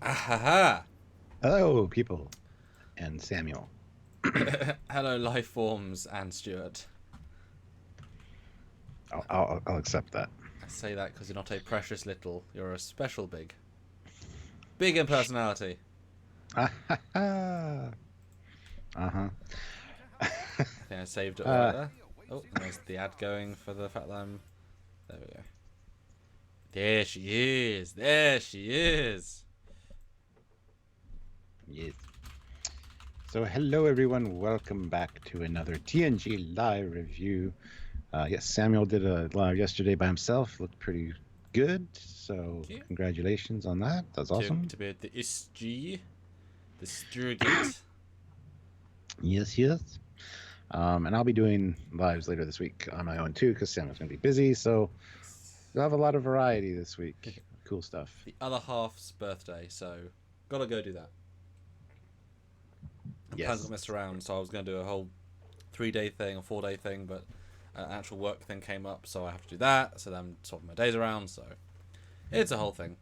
Ahaha! Hello, people, and Samuel. Hello, life forms and Stuart. I'll accept that. I say that because you're not a precious little. You're a special big. Big in personality. Uh-huh. I think I saved it right there. Oh, and there's the ad going for the fact that I'm... There we go. There she is. There she is. Yes. So, hello, everyone. Welcome back to another TNG live review. Yes, Samuel did a live yesterday by himself. Looked pretty good. So, congratulations on that. That's awesome. To be at the SG. The Sturgate. Yes. And I'll be doing lives later this week on my own, too, because Samuel's going to be busy. So, we'll have a lot of variety this week. Cool stuff. The other half's birthday, so gotta go do that. Yes. Plans got messed around, so I was going to do a whole 3-day thing or 4-day thing, but an actual work thing came up, so I have to do that. So then I'm swapping my days around, so it's a whole thing.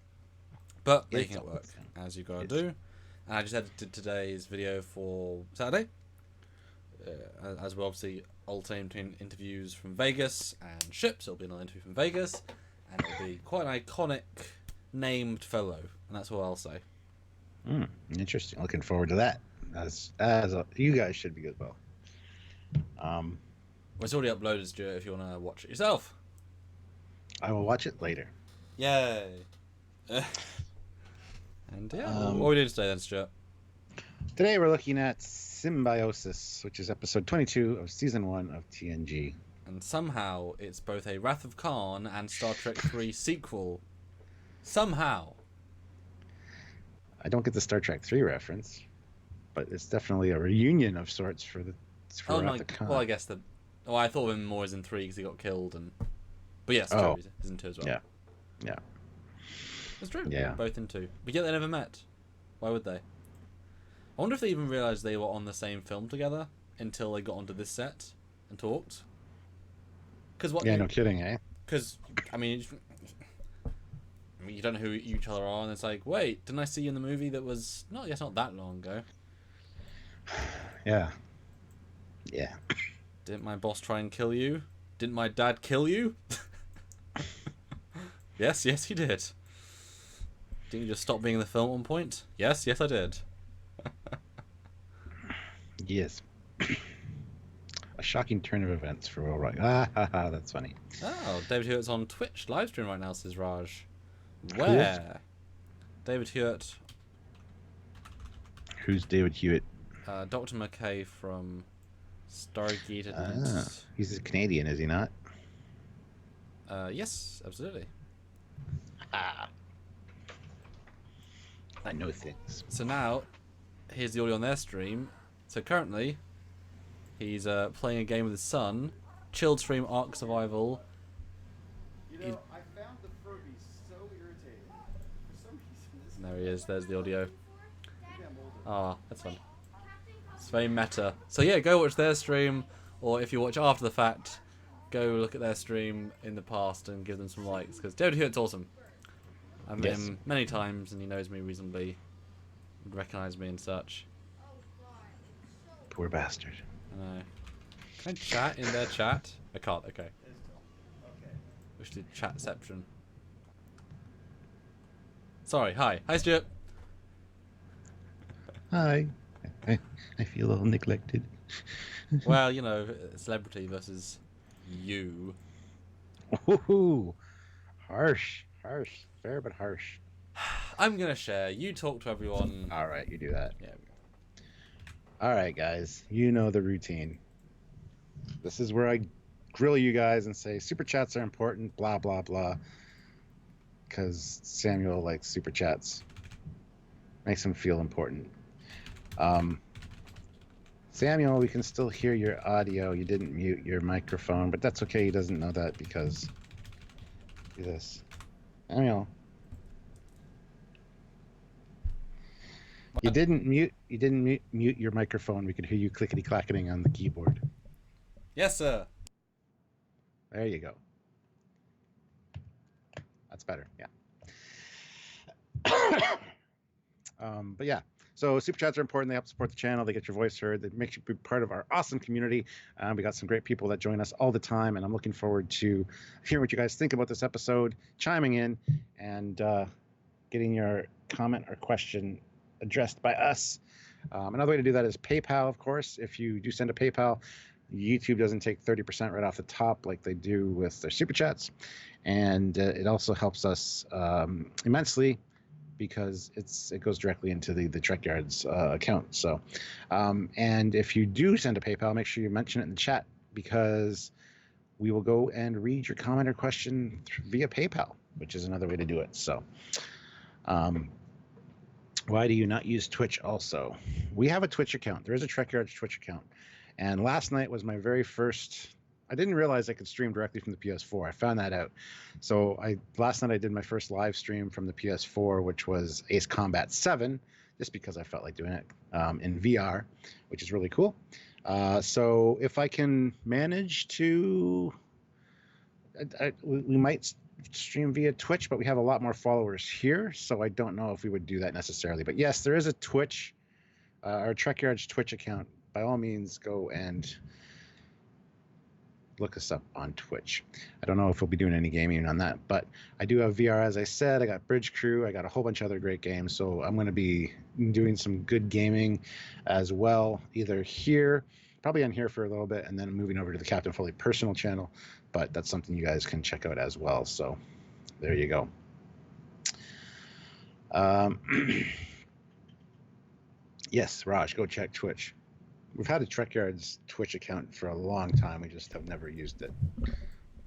But making it work, as you gotta do. And I just edited today's video for Saturday, as we're obviously alternating interviews from Vegas and ships. It'll be another interview from Vegas, and it'll be quite an iconic named fellow, and that's all I'll say. Interesting. Looking forward to that. As you guys should be as well. Well, it's already uploaded, Stuart, if you want to watch it yourself. I will watch it later. Yay. And yeah, what are we doing today then, Stuart? Today we're looking at Symbiosis, which is episode 22 of season 1 of TNG. And somehow it's both a Wrath of Khan and Star Trek 3 sequel. Somehow. I don't get the Star Trek 3 reference, but it's definitely a reunion of sorts for Wrath of Khan. Well, I guess I thought of him more as in 3 because he got killed, but yes, true, he's in 2 as well. Yeah. That's true. Yeah. Both in 2. But yet they never met. Why would they? I wonder if they even realised they were on the same film together until they got onto this set and talked. Yeah, no kidding, eh? Because, I mean, you don't know who each other are, and it's like, wait, didn't I see you in the movie that was not that long ago? Yeah. Didn't my boss try and kill you? Didn't my dad kill you? Yes, he did. Didn't you just stop being in the film at one point? Yes, I did. Yes. A shocking turn of events for Will Wright. That's funny. Oh, David Hewitt's on Twitch live stream right now, says Raj. Where? Cool. David Hewitt. Who's David Hewitt? Dr. McKay from Stargate. He's a Canadian, is he not? Yes, absolutely. I know things. So now, here's the audio on their stream. So currently, he's playing a game with his son. Chilled stream Ark Survival. I found the Furby so irritating. For some reason, There he is. There's the audio. That's fun. It's very meta. So yeah, go watch their stream, or if you watch after the fact, go look at their stream in the past and give them some likes, because David Hewitt's awesome. I've met him many times, and he knows me reasonably, would recognise me and such. Poor bastard. I know. Can I chat in their chat? I can't, okay. We should do chatception. Sorry, hi. Hi, Stuart. Hi. I feel all neglected. Well, you know, celebrity versus you. Ooh, harsh. Fair, but harsh. I'm going to share. You talk to everyone. All right, you do that. Yeah. All right, guys. You know the routine. This is where I grill you guys and say super chats are important, blah, blah, blah. Because Samuel likes super chats. Makes him feel important. Samuel, we can still hear your audio. You didn't mute your microphone, but that's okay. He doesn't know that because... Do this. Samuel. You didn't mute your microphone. We could hear you clickety-clacketing on the keyboard. Yes, sir. There you go. That's better, yeah. But yeah, so super chats are important. They help support the channel. They get your voice heard. They make you be part of our awesome community. We got some great people that join us all the time, and I'm looking forward to hearing what you guys think about this episode, chiming in, and getting your comment or question addressed by us. Another way to do that is PayPal, of course. If you do send a PayPal, YouTube doesn't take 30% right off the top like they do with their super chats, and it also helps us immensely because it goes directly into the Trekyards account. So, and if you do send a PayPal, make sure you mention it in the chat because we will go and read your comment or question via PayPal, which is another way to do it. So, why do you not use Twitch also? We have a Twitch account. There is a Trekyards Twitch account. And last night was my very first. I didn't realize I could stream directly from the PS4. I found that out. So last night I did my first live stream from the PS4, which was Ace Combat 7, just because I felt like doing it in VR, which is really cool. So if I can manage to, we might stream via Twitch, but we have a lot more followers here, so I don't know if we would do that necessarily. But yes, there is a Twitch, our Trekyards Twitch account. By all means, go and look us up on Twitch. I don't know if we'll be doing any gaming on that, but I do have VR, as I said. I got Bridge Crew. I got a whole bunch of other great games, so I'm going to be doing some good gaming as well, either here, probably on here for a little bit, and then moving over to the Captain Foley personal channel, but that's something you guys can check out as well, so there you go. Yes, Raj, go check Twitch. We've had a Trekyards Twitch account for a long time. We just have never used it.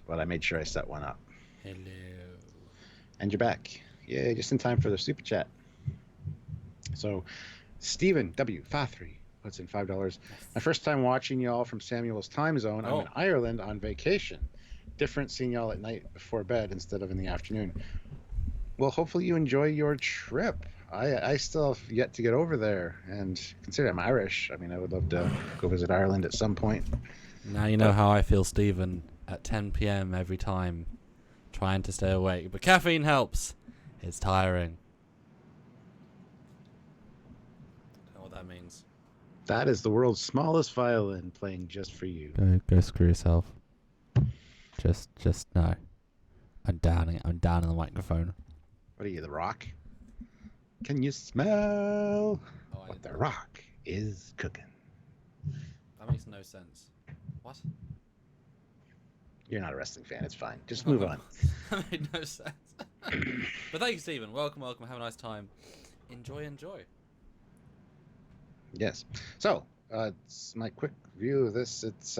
But I made sure I set one up. Hello. And you're back. Yay, just in time for the super chat. So, Stephen W53 puts in $5. My first time watching y'all from Samuel's time zone. I'm in Ireland on vacation. Different seeing y'all at night before bed instead of in the afternoon. Well, hopefully you enjoy your trip. I still have yet to get over there, and consider I'm Irish. I mean, I would love to go visit Ireland at some point. Now you know how I feel, Stephen, at 10 p.m. every time, trying to stay awake. But caffeine helps. It's tiring. I don't know what that means. That is the world's smallest violin playing just for you. Go screw yourself. Just no. I'm down in the microphone. What are you, The Rock? Can you smell what The Rock is cooking? That makes no sense. What? You're not a wrestling fan. It's fine. Just move on. That made no sense. But thank you, Stephen. Welcome. Have a nice time. Enjoy. Yes. So, it's my quick view of this. It's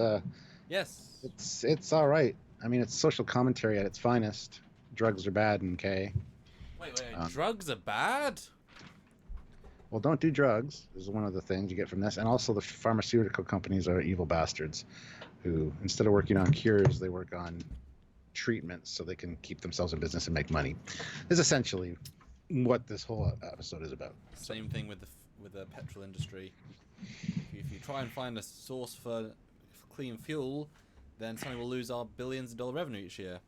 yes. It's all right. I mean, it's social commentary at its finest. Drugs are bad, okay? Wait. Drugs are bad? Well, don't do drugs is one of the things you get from this. And also the pharmaceutical companies are evil bastards who, instead of working on cures, they work on treatments so they can keep themselves in business and make money. Is essentially what this whole episode is about. Same thing with the petrol industry. If you try and find a source for clean fuel, then suddenly we'll lose our billions of dollar revenue each year.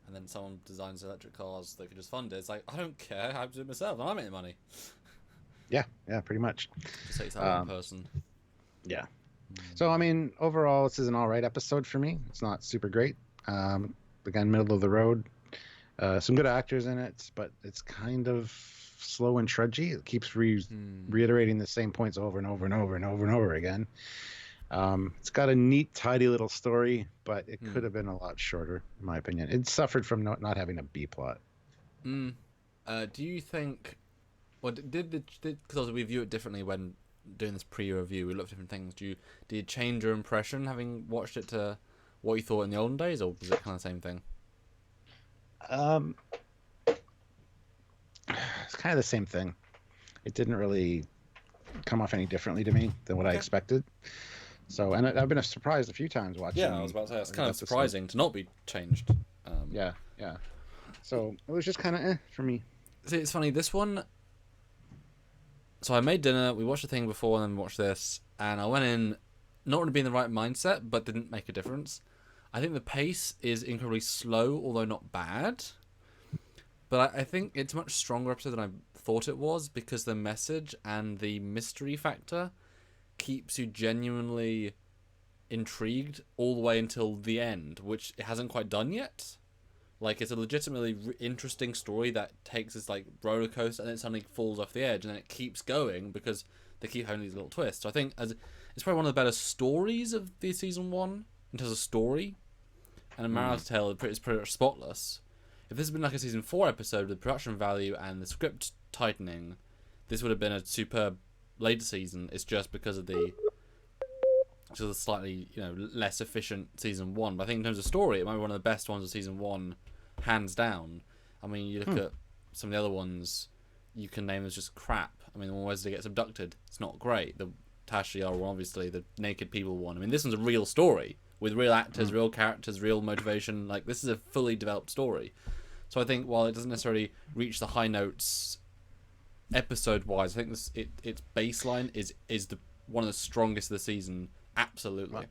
And then someone designs electric cars that can just fund it. It's like, I don't care. I have to do it myself. I'm making money. Yeah, pretty much. Just takes that one person. Yeah. So, I mean, overall, this is an all right episode for me. It's not super great. Again, middle of the road. Some good actors in it, but it's kind of slow and trudgy. It keeps reiterating the same points over and over and over and over and over again. It's got a neat, tidy little story, but it could have been a lot shorter, in my opinion. It suffered from not having a B plot. Do you think... Well, because we view it differently when doing this pre-review. We looked at different things. Did you change your impression having watched it to what you thought in the olden days, or was it kind of the same thing? It's kind of the same thing. It didn't really come off any differently to me than what I expected. So, and I've been surprised a few times watching. Yeah, I was about to say, it's kind of surprising to not be changed. Yeah. So, it was just kind of for me. See, it's funny, this one... So I made dinner, we watched the thing before, and then we watched this, and I went in, not really being in the right mindset, but didn't make a difference. I think the pace is incredibly slow, although not bad. But I think it's a much stronger episode than I thought it was, because the message and the mystery factor keeps you genuinely intrigued all the way until the end, which it hasn't quite done yet. Like, it's a legitimately interesting story that takes this, like, roller coaster and then suddenly falls off the edge, and then it keeps going because they keep having these little twists. So I think it's probably one of the better stories of the season 1 in terms of story. And Mario's Tale is pretty much spotless. If this had been like a season 4 episode with production value and the script tightening, this would have been a superb later season. It's just because of the slightly, less efficient season 1. But I think in terms of story, it might be one of the best ones of season 1, hands down. I mean, you look at some of the other ones, you can name as just crap. I mean, the one where they get abducted, it's not great. The Tasha one, obviously, the naked people one. I mean, this one's a real story with real actors, real characters, real motivation. Like, this is a fully developed story. So I think while it doesn't necessarily reach the high notes episode-wise, I think its baseline is one of the strongest of the season. Absolutely.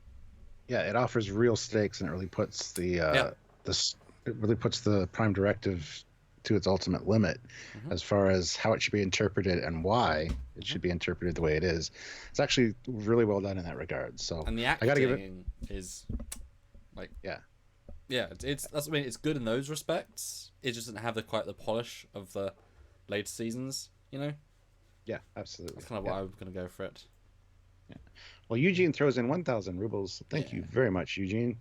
Yeah, it offers real stakes, and it really puts the Prime Directive to its ultimate limit as far as how it should be interpreted and why it should be interpreted the way it is. It's actually really well done in that regard. So, and the acting I gotta give is like it's it's good in those respects. It just doesn't have quite the polish of the later seasons, Yeah, absolutely. That's kind of why I was going to go for it. Yeah. Well, Eugene throws in 1,000 rubles. Thank you very much, Eugene.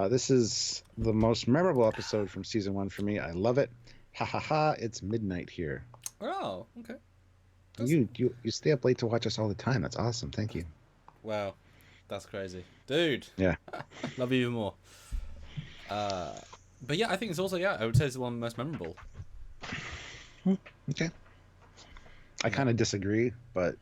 This is the most memorable episode from season 1 for me. I love it. Ha ha ha! It's midnight here. Oh, okay. You stay up late to watch us all the time. That's awesome. Thank you. Wow, that's crazy, dude. Yeah. Love you even more. But yeah, I think it's also I would say it's the one most memorable. Okay. I kind of disagree, but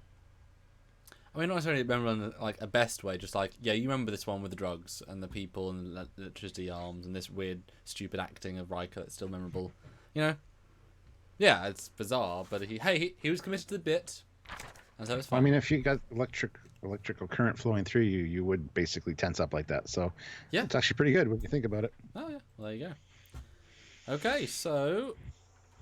I mean, not necessarily remember in a best way. Just you remember this one with the drugs and the people and the electricity arms and this weird, stupid acting of Riker that's still memorable. Yeah, it's bizarre, but he was committed to the bit, and so it's fine. I mean, if you got electrical current flowing through you, you would basically tense up like that. So yeah, it's actually pretty good when you think about it. Oh yeah, well, there you go. Okay, so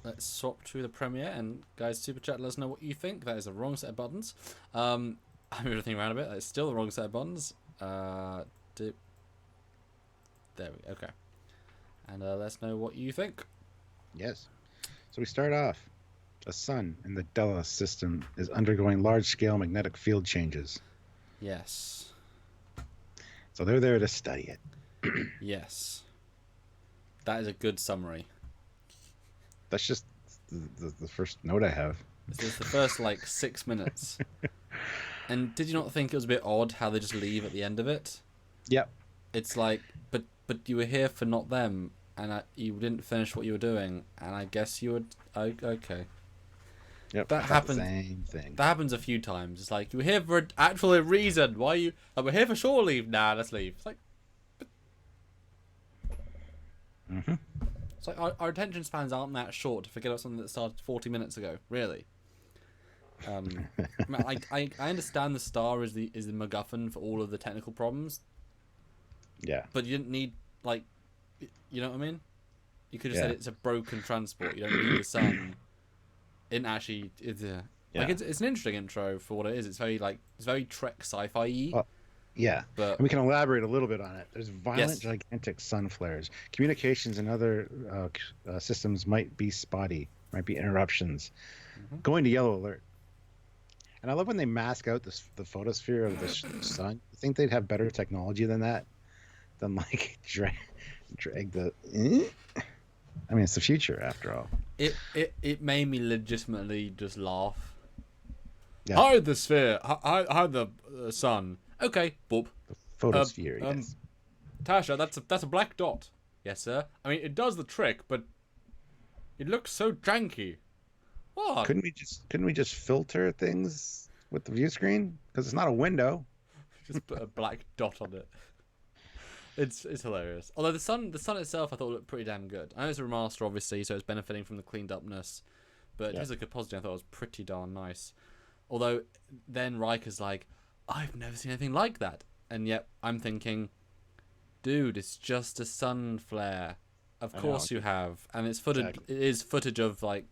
let's swap to the premiere, and guys, super chat, let us know what you think. That is the wrong set of buttons. I moved everything around a bit. It's still the wrong set of buttons. There we go. Okay, and let us know what you think. Yes. So we start off. A sun in the Della system is undergoing large-scale magnetic field changes. Yes. So they're there to study it. Yes. That is a good summary. That's just the first note I have. This is the first 6 minutes. And did you not think it was a bit odd how they just leave at the end of it? Yep. It's but you were here for not them, and you didn't finish what you were doing, and I guess you would. Okay. Yep. That happens. Same thing. That happens a few times. It's you were here for an actual reason. Why are you? We're here for shore leave. Nah, let's leave. It's It's our attention spans aren't that short to forget about something that started 40 minutes ago. Really. I understand the star is the MacGuffin for all of the technical problems. Yeah. But you didn't need you know what I mean? You could have said it's a broken transport. You don't need the sun. It actually it's an interesting intro for what it is. It's very Trek sci-fi-y. Yeah, but and we can elaborate a little bit on it. There's violent, gigantic sun flares. Communications and other systems might be spotty, might be interruptions. Going to yellow alert. And I love when they mask out the photosphere of the sun. You think they'd have better technology than that? Than drag the... I mean, it's the future, after all. It made me legitimately just laugh. Yeah. Hide the sphere. Hide the sun. Okay, boop. The photosphere, yes. Tasha, that's a black dot. Yes, sir. I mean, it does the trick, but it looks so janky. What? Couldn't we just filter things with the view screen? Because it's not a window. Just put a black dot on it. It's hilarious. Although the sun itself I thought looked pretty damn good. I know it's a remaster, obviously, so it's benefiting from the cleaned upness. But just a good positive, I thought it was pretty darn nice. Although then Riker's I've never seen anything like that. And yet I'm thinking, dude, it's just a sun flare. Of I know. course you have, and it's footage. Exactly. It is footage of like.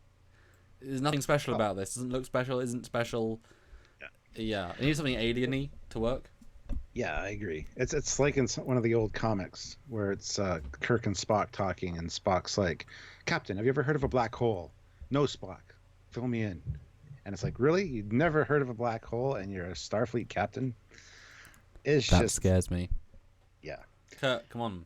There's nothing special about this. Doesn't look special. Isn't special. Yeah. It needs something alien-y to work. Yeah, I agree. It's like in one of the old comics where it's Kirk and Spock talking, and Spock's like, "Captain, have you ever heard of a black hole?" "No, Spock. Fill me in." And it's like, really? You've never heard of a black hole, and you're a Starfleet captain? It's That just scares me. yeah. Kurt, come on.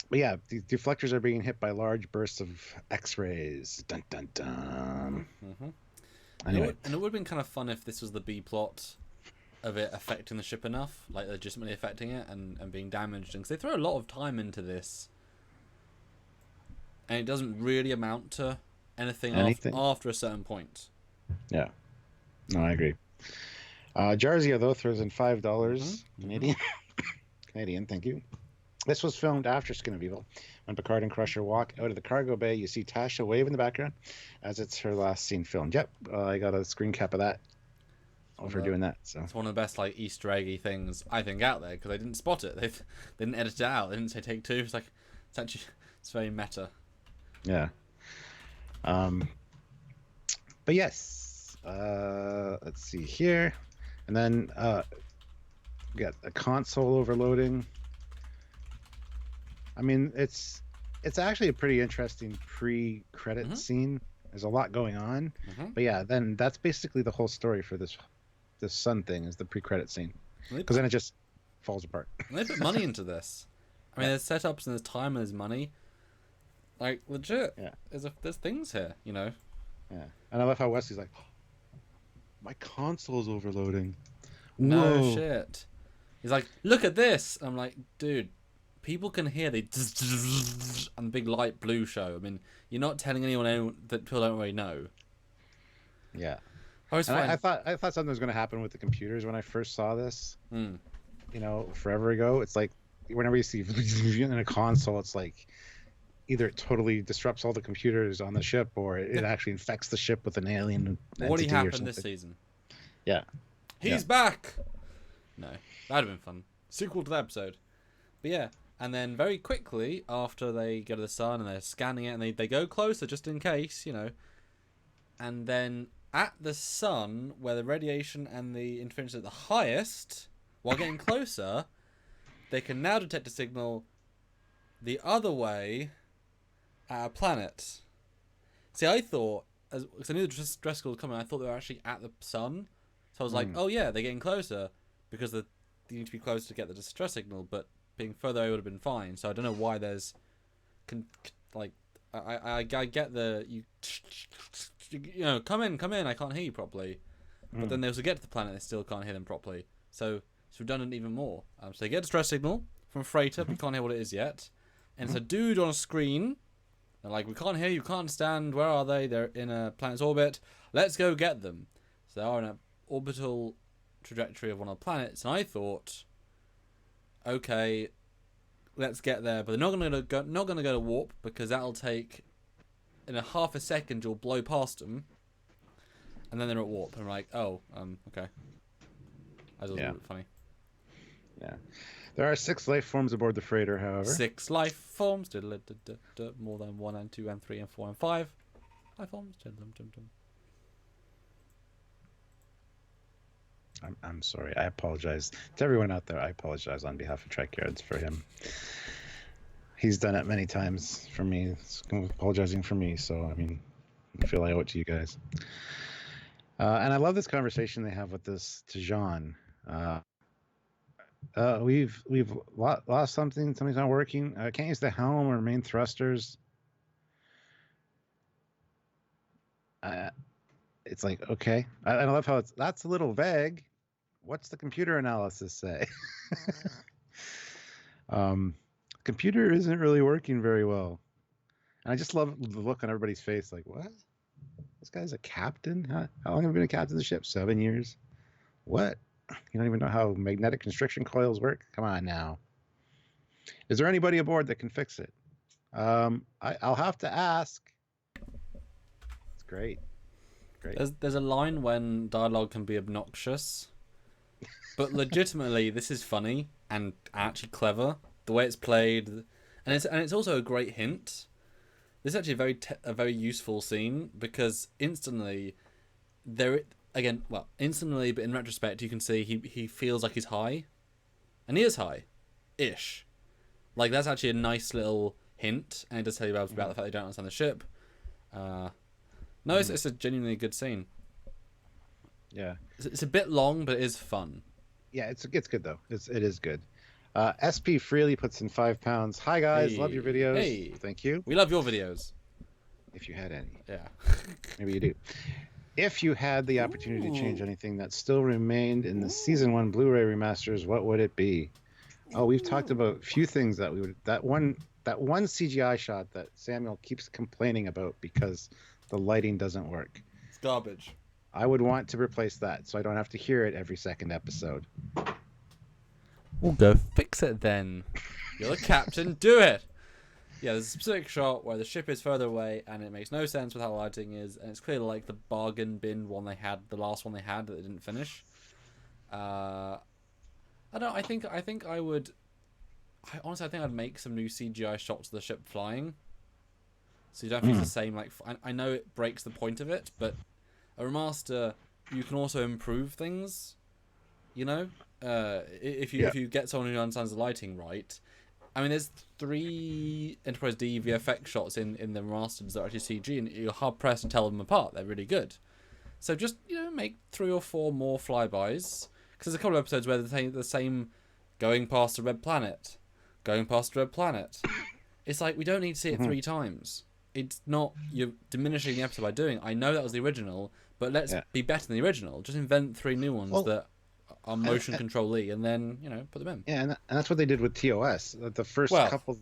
But yeah, the deflectors are being hit by large bursts of X-rays. Dun dun dun. Mm-hmm. Anyway, And it would have been kind of fun if this was the B plot of it affecting the ship enough, like legitimately affecting it and being damaged. Because they throw a lot of time into this, and it doesn't really amount to anything. After a certain point. Yeah, no, I agree. Jarzia though throws in $5 Canadian. Canadian, thank you. This was filmed after Skin of Evil. When Picard and Crusher walk out of the cargo bay, you see Tasha wave in the background as it's her last scene filmed. Yep, I got a screen cap of that over doing that. So it's one of the best like Easter eggy things I think out there because they didn't spot it. They didn't edit it out. They didn't say take two. It's like it's very meta. Yeah. But yes, let's see here, and then we got a console overloading. I mean, it's actually a pretty interesting pre-credit scene. There's a lot going on, but yeah, then that's basically the whole story for this Sun thing is the pre-credit scene, because then it just falls apart. They put money into this. I mean, there's setups and there's time and there's money. Like legit, yeah. There's things here, you know. Yeah, and I love how Wesley's like, my console's overloading. No Whoa. shit. He's like, look at this. I'm like, dude. People can hear the and the big light blue show. I mean, you're not telling anyone that people don't already know. Yeah. I thought something was going to happen with the computers when I first saw this. You know, forever ago. It's like whenever you see in a console, it's like either it totally disrupts all the computers on the ship, or it actually infects the ship with an alien entity. What happened or something. this season? Yeah. He's back. No, that'd have been fun. Sequel to the episode. But yeah. And then very quickly, after they go to the sun and they're scanning it, and they go closer just in case, you know. And then at the sun, where the radiation and the interference are at the highest, while getting closer, they can now detect a signal the other way at a planet. See, I thought, because I knew the stress signal was coming, I thought they were actually at the sun. So I was like, oh yeah, they're getting closer, because they need to be close to get the distress signal, but being further away would have been fine. So I don't know why there's I get the you know, come in, I can't hear you properly, but then they also get to the planet, they still can't hear them properly, so it's redundant even more. So they get a distress signal from a freighter, but can't hear what it is yet, and it's a dude on a screen. They're like, we can't hear you, can't understand, where are they? They're in a planet's orbit, let's go get them. So they are in an orbital trajectory of one of the planets, and I thought, okay, let's get there, but they're not gonna go to warp, because that'll take in a half a second. You'll blow past them, and then they're at warp. And I'm like, oh, okay. That was a little bit funny. Yeah, there are 6 life forms aboard the freighter. However, 6 life forms, more than 1 and 2 and 3 and 4 and 5 life forms. I'm sorry. I apologize to everyone out there. I apologize on behalf of Trekyards for him. He's done it many times for me. He's apologizing for me. So, I mean, I feel I owe it to you guys. And I love this conversation they have with this Tajan. We've lost something. Something's not working. Can't use the helm or main thrusters. It's like, okay. I love how that's a little vague. What's the computer analysis say? Computer isn't really working very well. And I just love the look on everybody's face, like, what? This guy's a captain? How long have you been a captain of the ship? 7 years? What? You don't even know how magnetic constriction coils work? Come on now. Is there anybody aboard that can fix it? I'll have to ask. It's great. Great. There's a line when dialogue can be obnoxious, but legitimately this is funny and actually clever. the way it's played, and it's also a great hint. This is actually a very useful scene because instantly, instantly, but in retrospect, you can see he feels like he's high, and he is high, ish. Like that's actually a nice little hint, and it does tell you about the fact they don't understand the ship. No, it's a genuinely good scene. Yeah, it's a bit long, but it is fun. Yeah, it's good though. It is good. SP Freely puts in £5. Hi guys, love your videos. Hey. Thank you. We love your videos. If you had any. Yeah. Maybe you do. If you had the opportunity to change anything that still remained in the season 1 Blu-ray remasters, what would it be? Oh, we've talked about a few things that we would. That one CGI shot that Samuel keeps complaining about because the lighting doesn't work. It's garbage. I would want to replace that so I don't have to hear it every second episode. We'll go fix it then. You're the captain. Do it. Yeah, there's a specific shot where the ship is further away and it makes no sense with how the lighting is, and it's clearly like the bargain bin one they had, the last one they had that they didn't finish. I don't know. I think I would. Honestly, I think I'd make some new CGI shots of the ship flying, so you don't have to use the same. Like, I know it breaks the point of it, but a remaster, you can also improve things. You know, if you get someone who understands the lighting right. I mean, there's 3 Enterprise D VFX shots in the remasters that are actually CG, and you're hard pressed to tell them apart. They're really good. So just make 3 or 4 more flybys. Because there's a couple of episodes where they're the same going past the red planet. It's like, we don't need to see it 3 times. It's not, you're diminishing the episode by doing it. I know that was the original, but let's be better than the original. Just invent 3 new ones that are motion control-y, and then, put them in. Yeah, and that's what they did with TOS. The first couple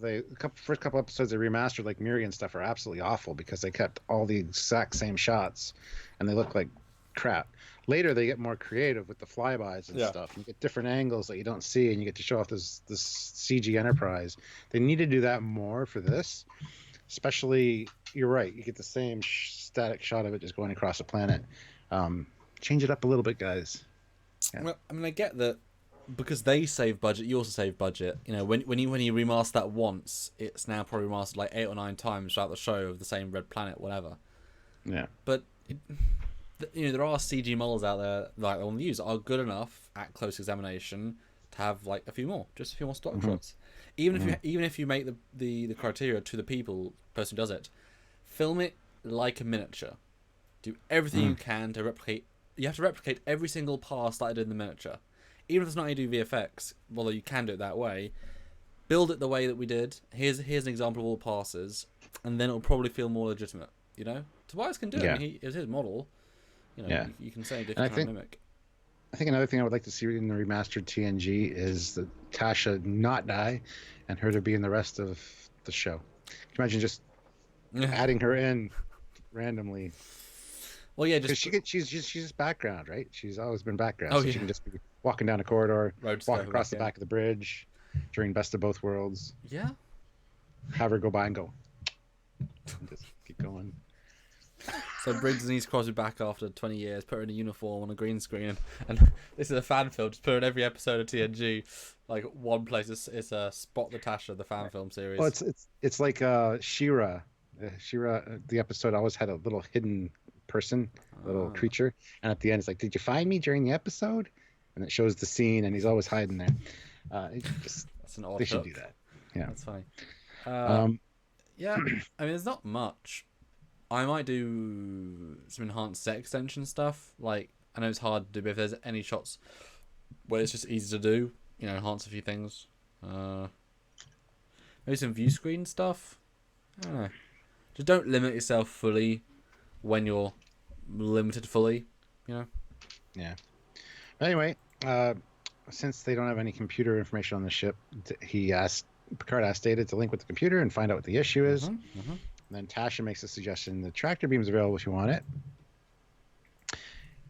episodes they remastered, like Miri and stuff, are absolutely awful because they kept all the exact same shots, and they look like crap. Later, they get more creative with the flybys and stuff. You get different angles that you don't see, and you get to show off this CG Enterprise. They need to do that more for this. Especially, you're right, you get the same static shot of it just going across the planet. Change it up a little bit, guys. Yeah. Well, I mean, I get that because they save budget, you also save budget. When you remaster that once, it's now probably remastered like 8 or 9 times throughout the show of the same red planet, whatever. Yeah. But there are CG models out there like the one they use are good enough at close examination to have like a few more stock shots. Even if you make the criteria to the person who does it, film it like a miniature. Do everything you can to replicate. You have to replicate every single pass that I did in the miniature. Even if it's not how you do VFX, although you can do it that way, build it the way that we did. Here's an example of all passes, and then it'll probably feel more legitimate. Tobias can do it. I mean, it's his model. You can say a different kind of mimic. I think another thing I would like to see in the remastered TNG is that Tasha not die, and her to be in the rest of the show. Can you imagine just adding her in randomly? Well, yeah, she's just background, right? She's always been background, she can just be walking down a corridor, walk across the back of the bridge during Best of Both Worlds. Yeah. Have her go by and go. And just keep going. So Briggs needs to cross her back after 20 years, put her in a uniform on a green screen, and this is a fan film. Just put her in every episode of TNG. Like one place is Spot the Tasha, the fan film series. Well, it's like She-Ra. She-Ra, the episode always had a little hidden person, a little creature, and at the end it's like, did you find me during the episode? And it shows the scene, and he's always hiding there. That's an odd they should do that. Yeah, that's fine. Yeah, I mean, there's not much. I might do some enhanced set extension stuff. Like, I know it's hard to do, but if there's any shots where it's just easy to do, enhance a few things. Maybe some view screen stuff. I don't know. Just don't limit yourself fully when you're limited fully, Yeah. Anyway, since they don't have any computer information on the ship, Picard asked Data to link with the computer and find out what the issue is. And then Tasha makes a suggestion. The tractor beam's available if you want it.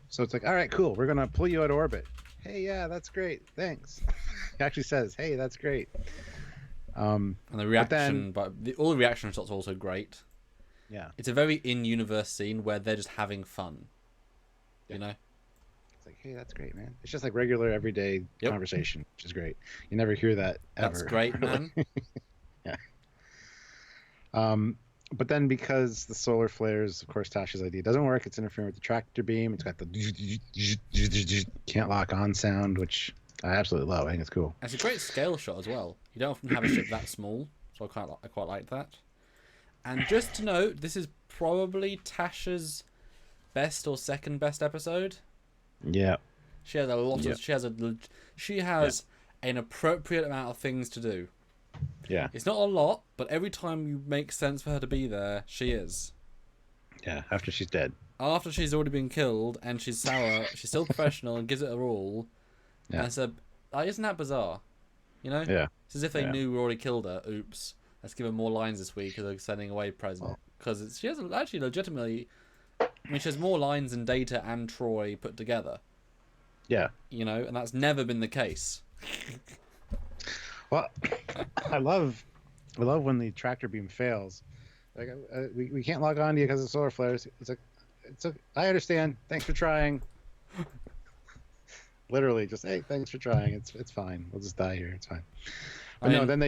So it's like, all right, cool. We're going to pull you out of orbit. Hey, yeah, that's great. Thanks. He actually says, hey, that's great. And the reaction, but all the reaction shots are also great. Yeah. It's a very in-universe scene where they're just having fun. It's like, like, hey, that's great, man. It's just like regular everyday Yep. conversation, which is great. You never hear that ever. That's great, man. Yeah. But then because the solar flares, of course, Tasha's idea doesn't work. It's interfering with the tractor beam. It's got the can't lock on sound, which I absolutely love. I think it's cool. It's a great scale shot as well. You don't often have a ship that small, so I quite like that. And just to note, this is probably Tasha's best or second best episode. Yeah. She has a lot Yeah. of. She has an appropriate amount of things to do. Yeah. It's not a lot, but every time you make sense for her to be there, she is. Yeah. After she's dead. After she's already been killed and she's sour, she's still professional and gives it her all. Yeah. And so, isn't that bizarre? You know? Yeah. It's as if they Yeah. knew we already killed her. Oops. Let's give her more lines this week because they're sending away present. Because she has actually legitimately. I mean, she has more lines than Data and Troy put together. Yeah. You know, and that's never been the case. Well, I love when the tractor beam fails. Like we can't log on to you because of solar flares. It's a. I understand. Thanks for trying. Literally, just hey, thanks for trying. It's fine. We'll just die here. It's fine. But no, then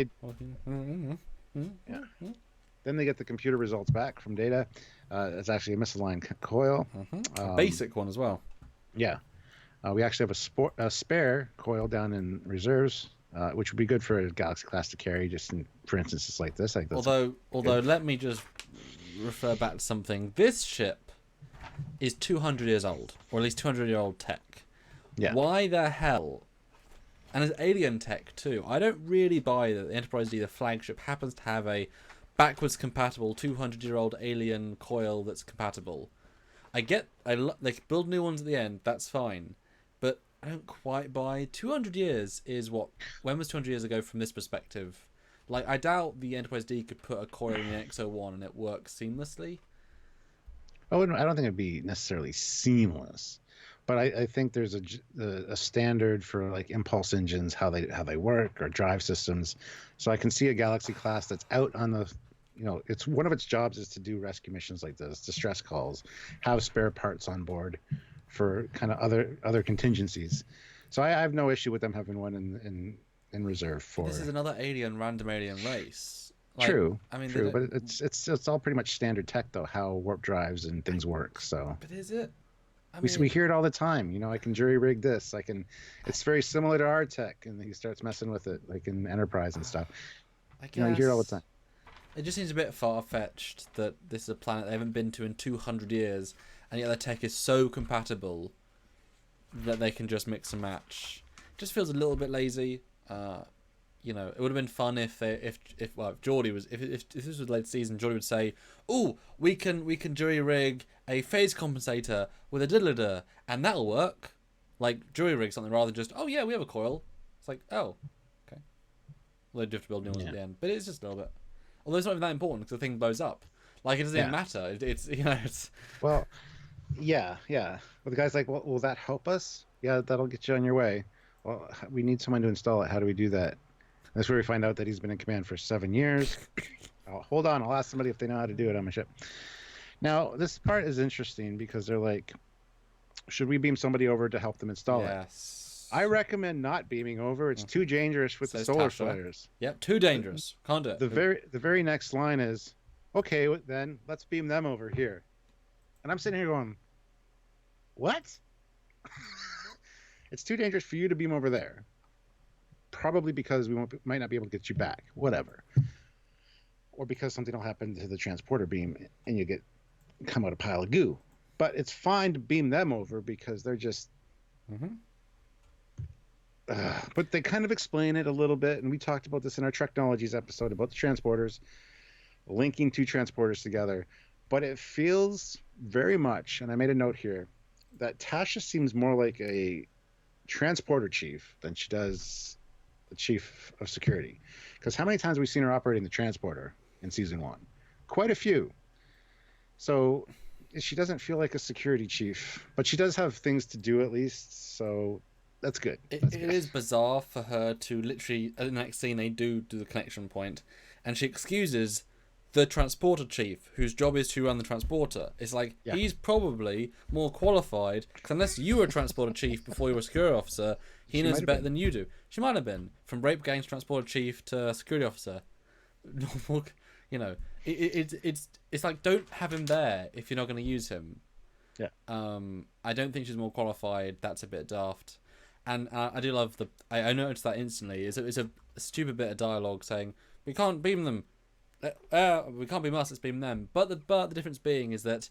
they get the computer results back from Data. It's actually a misaligned coil. A basic one as well. Yeah. We actually have a spare coil down in reserves, which would be good for a Galaxy class to carry, just for instances like this. I think that's Although, let me just refer back to something. This ship is 200 years old, or at least 200-year-old tech. Yeah. Why the hell? And it's alien tech too. I don't really buy that the Enterprise D, the flagship, happens to have a backwards compatible 200-year-old alien coil that's compatible. I get, they can build new ones at the end. That's fine. But I don't quite buy 200 years is what. When was 200 years ago from this perspective? Like, I doubt the Enterprise D could put a coil in the XO1 and it works seamlessly. I don't think it'd be necessarily seamless, but I think there's a standard for like impulse engines, how they work, or drive systems. So I can see a Galaxy class that's out on the, it's one of its jobs is to do rescue missions like this, distress calls, have spare parts on board for kind of other contingencies. So I have no issue with them having one in reserve for. This is another random alien race. True. I mean, true, but it's all pretty much standard tech though, how warp drives and things work. So. But is it? We hear it all the time. I can jury rig this. It's very similar to our tech, and he starts messing with it, like in Enterprise and stuff. I guess, you hear it all the time. It just seems a bit far-fetched that this is a planet they haven't been to in 200 years, and yet their tech is so compatible that they can just mix and match. It just feels a little bit lazy. It would have been fun if Geordi was if this was late season, Geordi would say, "Oh, we can jury rig a phase compensator with a diddler, and that'll work." Like jury rig something rather than just, "Oh yeah, we have a coil." It's like, oh, okay. Well, they do have to build new ones at the end, but it's just a little bit. Although it's not even that important because the thing blows up. Like it doesn't even matter. It's. Well, yeah. Well, the guy's like, "Well, will that help us?" Yeah, that'll get you on your way. Well, we need someone to install it. How do we do that? That's where we find out that he's been in command for 7 years. Hold on, I'll ask somebody if they know how to do it on my ship. Now, this part is interesting because they're like, should we beam somebody over to help them install it? I recommend not beaming over. It's too dangerous with the solar flares. Yep, too dangerous. Can't do it. The very next line is, okay, then let's beam them over here. And I'm sitting here going, what? It's too dangerous for you to beam over there. Probably because we might not be able to get you back. Whatever. Or because something will happen to the transporter beam and you come out a pile of goo. But it's fine to beam them over because they're just. But they kind of explain it a little bit, and we talked about this in our Technologies episode about the transporters, linking two transporters together. But it feels very much, and I made a note here, that Tasha seems more like a transporter chief than she does the chief of security. Because how many times have we seen her operating the transporter in season 1? Quite a few. So she doesn't feel like a security chief, but she does have things to do at least, so that's good. It is bizarre for her to literally, in the next scene, they do the connection point, and she excuses the transporter chief, whose job is to run the transporter. It's like, he's probably more qualified, because unless you were a transporter chief before you were a security officer, he knows better than you do. She might have been. From rape gang to transporter chief to security officer. You know, it's like, don't have him there if you're not going to use him. Yeah. I don't think she's more qualified. That's a bit daft. And I do love I noticed that instantly. It's a stupid bit of dialogue saying, we can't beam them. We can't beam us, let's beam them. But the difference being is that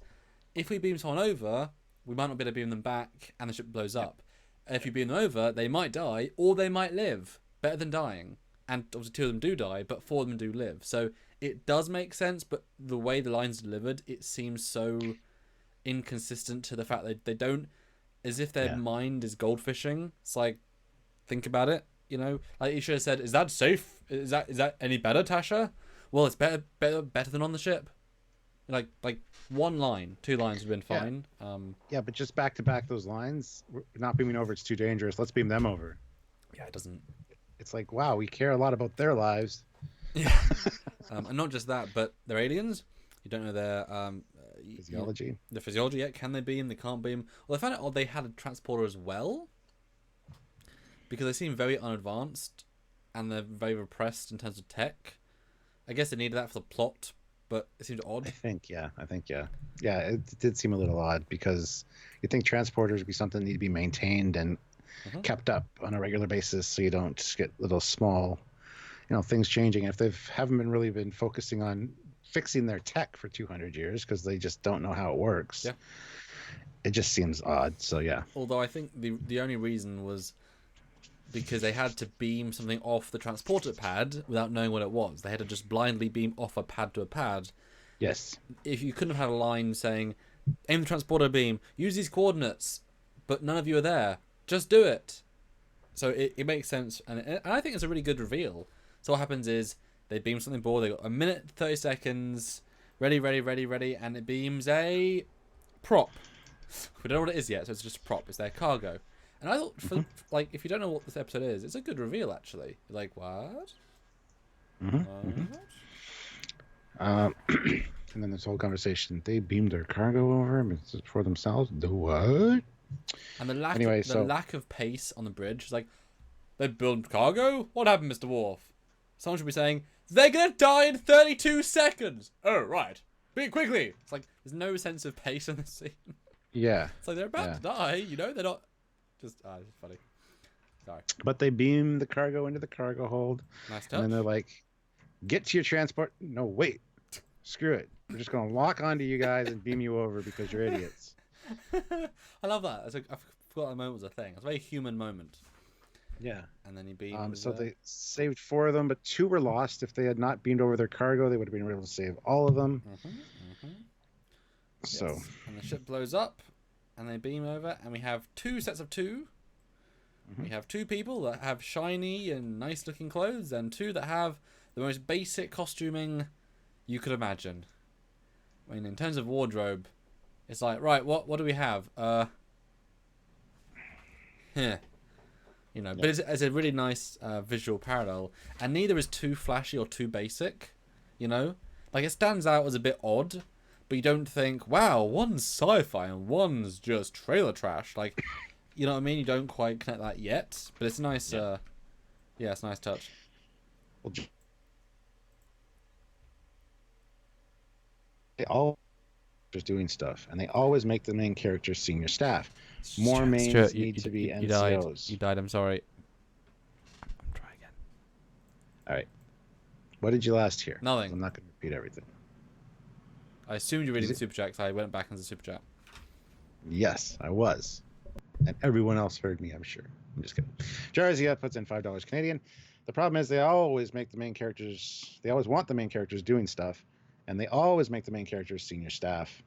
if we beam someone over, we might not be able to beam them back and the ship blows up. If you beam them over, they might die or they might live. Better than dying. And obviously 2 of them do die, but 4 of them do live. So it does make sense, but the way the line's delivered, it seems so inconsistent to the fact that they don't, as if their mind is goldfishing. It's like, think about it, you know? Like, you should have said, is that safe? Is that any better, Tasha? Well, it's better than on the ship. Like 1 line, 2 lines would have been fine. Yeah, but just back to back those lines, we're not beaming over, it's too dangerous. Let's beam them over. Yeah, it doesn't. It's like, wow, we care a lot about their lives. Yeah. And not just that, but they're aliens. You don't know their Physiology. The physiology yet. Can they beam? They can't beam. Well, I found it odd they had a transporter as well, because they seem very unadvanced and they're very repressed in terms of tech. I guess they needed that for the plot, but it seemed odd. I think, yeah. Yeah, it did seem a little odd, because you think transporters would be something that need to be maintained and kept up on a regular basis, so you don't get little small, things changing. If they haven't really been focusing on fixing their tech for 200 years because they just don't know how it works, it just seems odd. So yeah. Although I think the only reason was because they had to beam something off the transporter pad without knowing what it was. They had to just blindly beam off a pad to a pad. Yes. If you couldn't have had a line saying, aim the transporter beam, use these coordinates, but none of you are there, just do it. So it makes sense, and I think it's a really good reveal. So what happens is they beam something board, they got 1 minute 30 seconds, ready, and it beams a prop. We don't know what it is yet, so it's just a prop. It's their cargo. And I thought, if you don't know what this episode is, it's a good reveal, actually. You're like, what? And then this whole conversation, they beamed their cargo over for themselves. The what? And the lack of pace on the bridge is like, they build cargo? What happened, Mr. Worf? Someone should be saying, they're going to die in 32 seconds. Oh, right. Be it quickly. It's like, there's no sense of pace in the scene. Yeah. It's like, they're about to die, they're not. Just, it's funny. Sorry. But they beam the cargo into the cargo hold. Nice touch. And then they're like, get to your transport. No, wait. Screw it. We're just going to lock onto you guys and beam you over because you're idiots. I love that. I forgot that moment was a thing. It's a very human moment. Yeah. And then he beamed. So they saved 4 of them, but 2 were lost. If they had not beamed over their cargo, they would have been able to save all of them. So. Yes. And the ship blows up. And they beam over, and we have 2 sets of 2. We have 2 people that have shiny and nice-looking clothes, and 2 that have the most basic costuming you could imagine. I mean, in terms of wardrobe, it's like, right, what do we have? But it's a really nice visual parallel, and neither is too flashy or too basic. Like, it stands out as a bit odd. But you don't think, wow, one's sci-fi and one's just trailer trash. Like, you know what I mean? You don't quite connect that yet. But it's nice. It's a nice touch. They all just doing stuff, and they always make the main characters senior staff. More mains need to be NCOs. You died. I'm sorry. I'm trying again. All right. What did you last hear? Nothing. I'm not going to repeat everything. I assumed you were reading the super chat, so I went back into the super chat. Yes, I was. And everyone else heard me, I'm sure. I'm just kidding. Jarzia puts in $5 Canadian. The problem is they always want the main characters doing stuff, and they always make the main characters senior staff.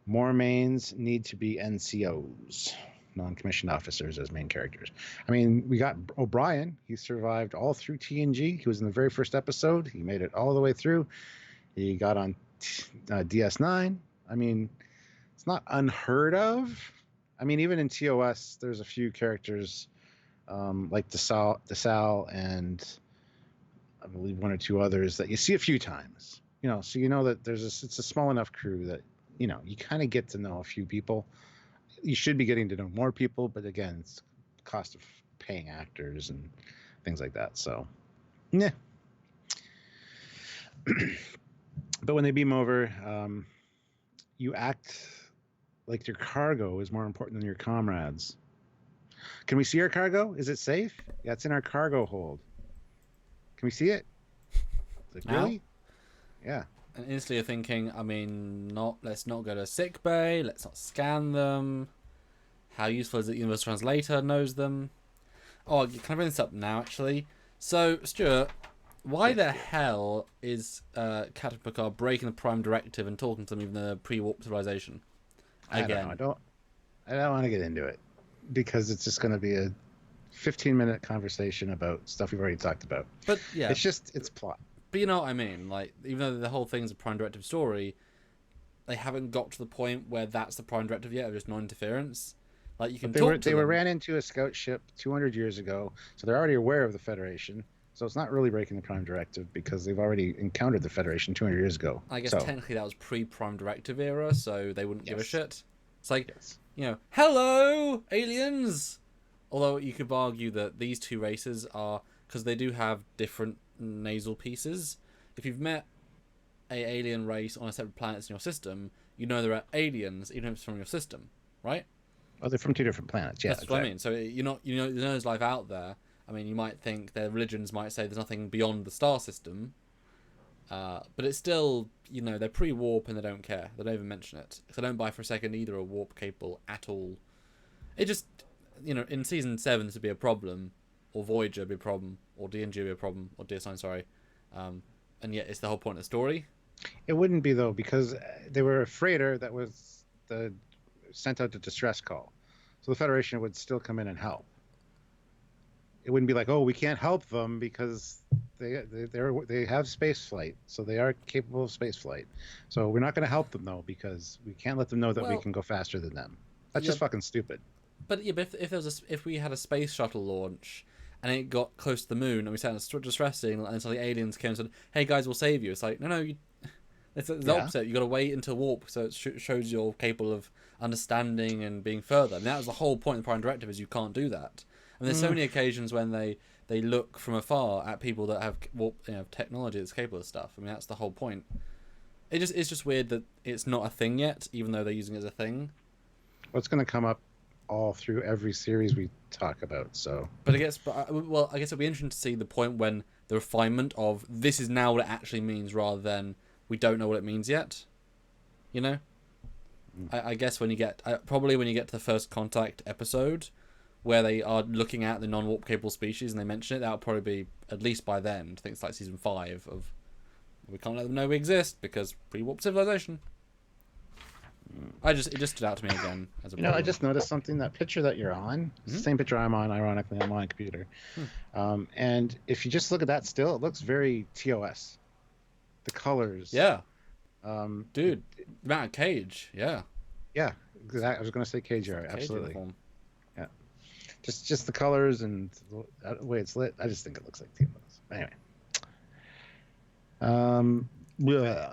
More mains need to be NCOs, non-commissioned officers, as main characters. I mean, we got O'Brien. He survived all through TNG. He was in the very first episode. He made it all the way through. He got on DS9. I mean, it's not unheard of. I mean, even in TOS, there's a few characters like DeSalle and I believe 1 or 2 others that you see a few times. so you know that it's a small enough crew that you kind of get to know a few people. You should be getting to know more people, but again, it's the cost of paying actors and things like that. So, yeah. But when they beam over, you act like your cargo is more important than your comrades. Can we see our cargo? Is it safe? Yeah, it's in our cargo hold. Can we see it? Like, really? Yeah. And instantly you're thinking, let's not go to sick bay, let's not scan them. How useful is it Universal Translator knows them? Oh, can I bring this up now, actually? So, Stuart, why the hell is Captain Picard breaking the Prime Directive and talking to them even though they're pre-warp civilization? Again. I don't want to get into it because it's just going to be a 15-minute conversation about stuff we've already talked about. But yeah, it's plot. But you know what I mean? Like, even though the whole thing's a Prime Directive story, they haven't got to the point where that's the Prime Directive yet, of just non-interference. Like, you can they were ran into a scout ship 200 years ago, so they're already aware of the Federation. So it's not really breaking the Prime Directive because they've already encountered the Federation 200 years ago. I guess technically that was pre-Prime Directive era, so they wouldn't give a shit. It's like, hello, aliens! Although you could argue that these two races are, because they do have different nasal pieces. If you've met a alien race on a separate planet in your system, you know there are aliens, even if it's from your system, right? Oh, they're from two different planets. Yeah, that's what I mean. So there's life out there. I mean, you might think their religions might say there's nothing beyond the star system, but it's still, they're pre-warp and they don't care. They don't even mention it. Because I don't buy for a second either a warp capable at all. It just, in season 7 this would be a problem, or Voyager would be a problem, or TNG would be a problem, or DS9, sorry. And yet it's the whole point of the story. It wouldn't be, though, because they were a freighter that was sent out a distress call. So the Federation would still come in and help. It wouldn't be like, oh, we can't help them because they have space flight, so they are capable of space flight. So we're not going to help them, though, because we can't let them know that we can go faster than them. That's just fucking stupid. But if we had a space shuttle launch and it got close to the moon and we sent a distress signal and suddenly aliens came and said, "Hey guys, we'll save you," it's like, no, it's the opposite. You got to wait until warp, so it shows you're capable of understanding and being further. And that was the whole point of the Prime Directive, is you can't do that. And there's so many occasions when they look from afar at people that have warp, technology that's capable of stuff. I mean, that's the whole point. It's just weird that it's not a thing yet, even though they're using it as a thing. Well, it's going to come up all through every series we talk about. So, I guess it'll be interesting to see the point when the refinement of this is now what it actually means, rather than we don't know what it means yet. I guess when you get to the First Contact episode, where they are looking at the non-warp capable species and they mention it, that'll probably be at least by then. I think it's like season 5 of we can't let them know we exist because pre-warp civilization. It just stood out to me again as a problem. I just noticed something. That picture that you're on, it's the same picture I'm on. Ironically, I'm on a computer. And if you just look at that still, it looks very TOS. The colors. Yeah. Dude, Matt Cage. Yeah. Yeah. Exactly. I was going to say Cage art. Absolutely. Yeah. Just the colors and the way it's lit. I just think it looks like TOS. Anyway.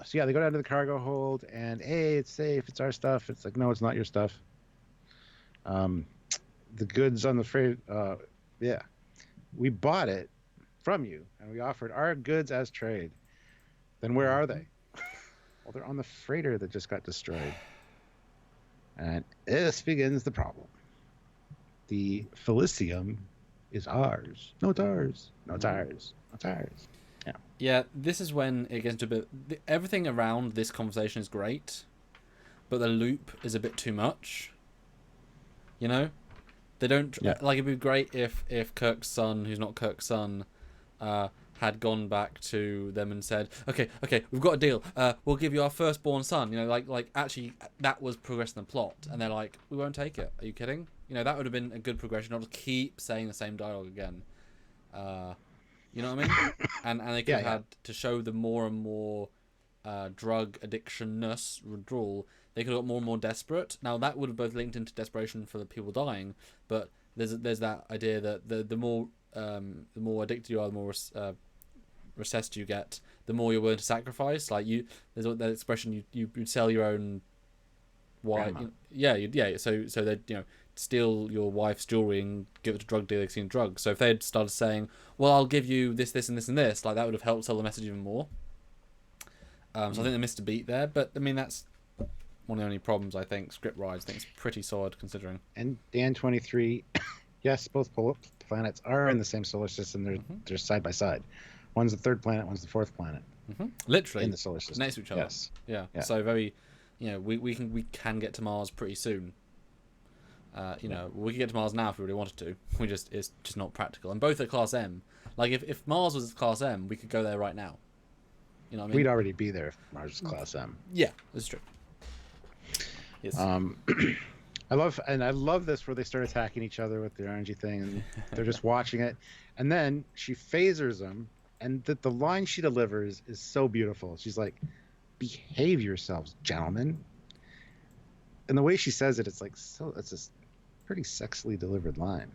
So yeah, they go down to the cargo hold and, hey, it's safe, it's our stuff. It's like, no, it's not your stuff. The goods on the freight, we bought it from you and we offered our goods as trade. Then where are they? Well, they're on the freighter that just got destroyed. And this begins the problem. The Felicium is ours. No, it's ours. No, it's ours. No, it's ours. Yeah, this is when it gets into a bit... Everything around this conversation is great, but the loop is a bit too much. They don't... Yeah. Like, it'd be great if Kirk's son, who's not Kirk's son, had gone back to them and said, okay, we've got a deal. We'll give you our firstborn son. Actually, that was progressing the plot. And they're like, we won't take it. Are you kidding? That would have been a good progression, not to keep saying the same dialogue again. You know what I mean? And they could have had to show the more and more drug addiction-ness withdrawal. They could have got more and more desperate. Now, that would have both linked into desperation for the people dying, but there's that idea that the more addicted you are, the more recessed you get, the more you're willing to sacrifice. Like there's that expression, you'd sell your own wife. Yeah. So they'd steal your wife's jewelry and give it to drug dealers in drugs. So if they'd started saying, well, I'll give you this, and this, and this, like that would have helped sell the message even more. So I think they missed a beat there, but I mean that's one of the only problems. I think script-wise, I think it's pretty solid considering. And Dan 23, yes, both planets are in the same solar system. They're side by side. One's the third planet, one's the fourth planet. Literally in the solar system, next to each other. Yes. Yeah. So very, we can get to Mars pretty soon. We could get to Mars now if we really wanted to. It's just not practical. And both are Class M. Like if Mars was Class M, we could go there right now. You know what I mean? We'd already be there if Mars was Class M. Yeah, that's true. Yes. I love this where they start attacking each other with their energy thing, and they're just watching it, and then she phasers them, and the line she delivers is so beautiful. She's like, "Behave yourselves, gentlemen," and the way she says it, it's a pretty sexily delivered line,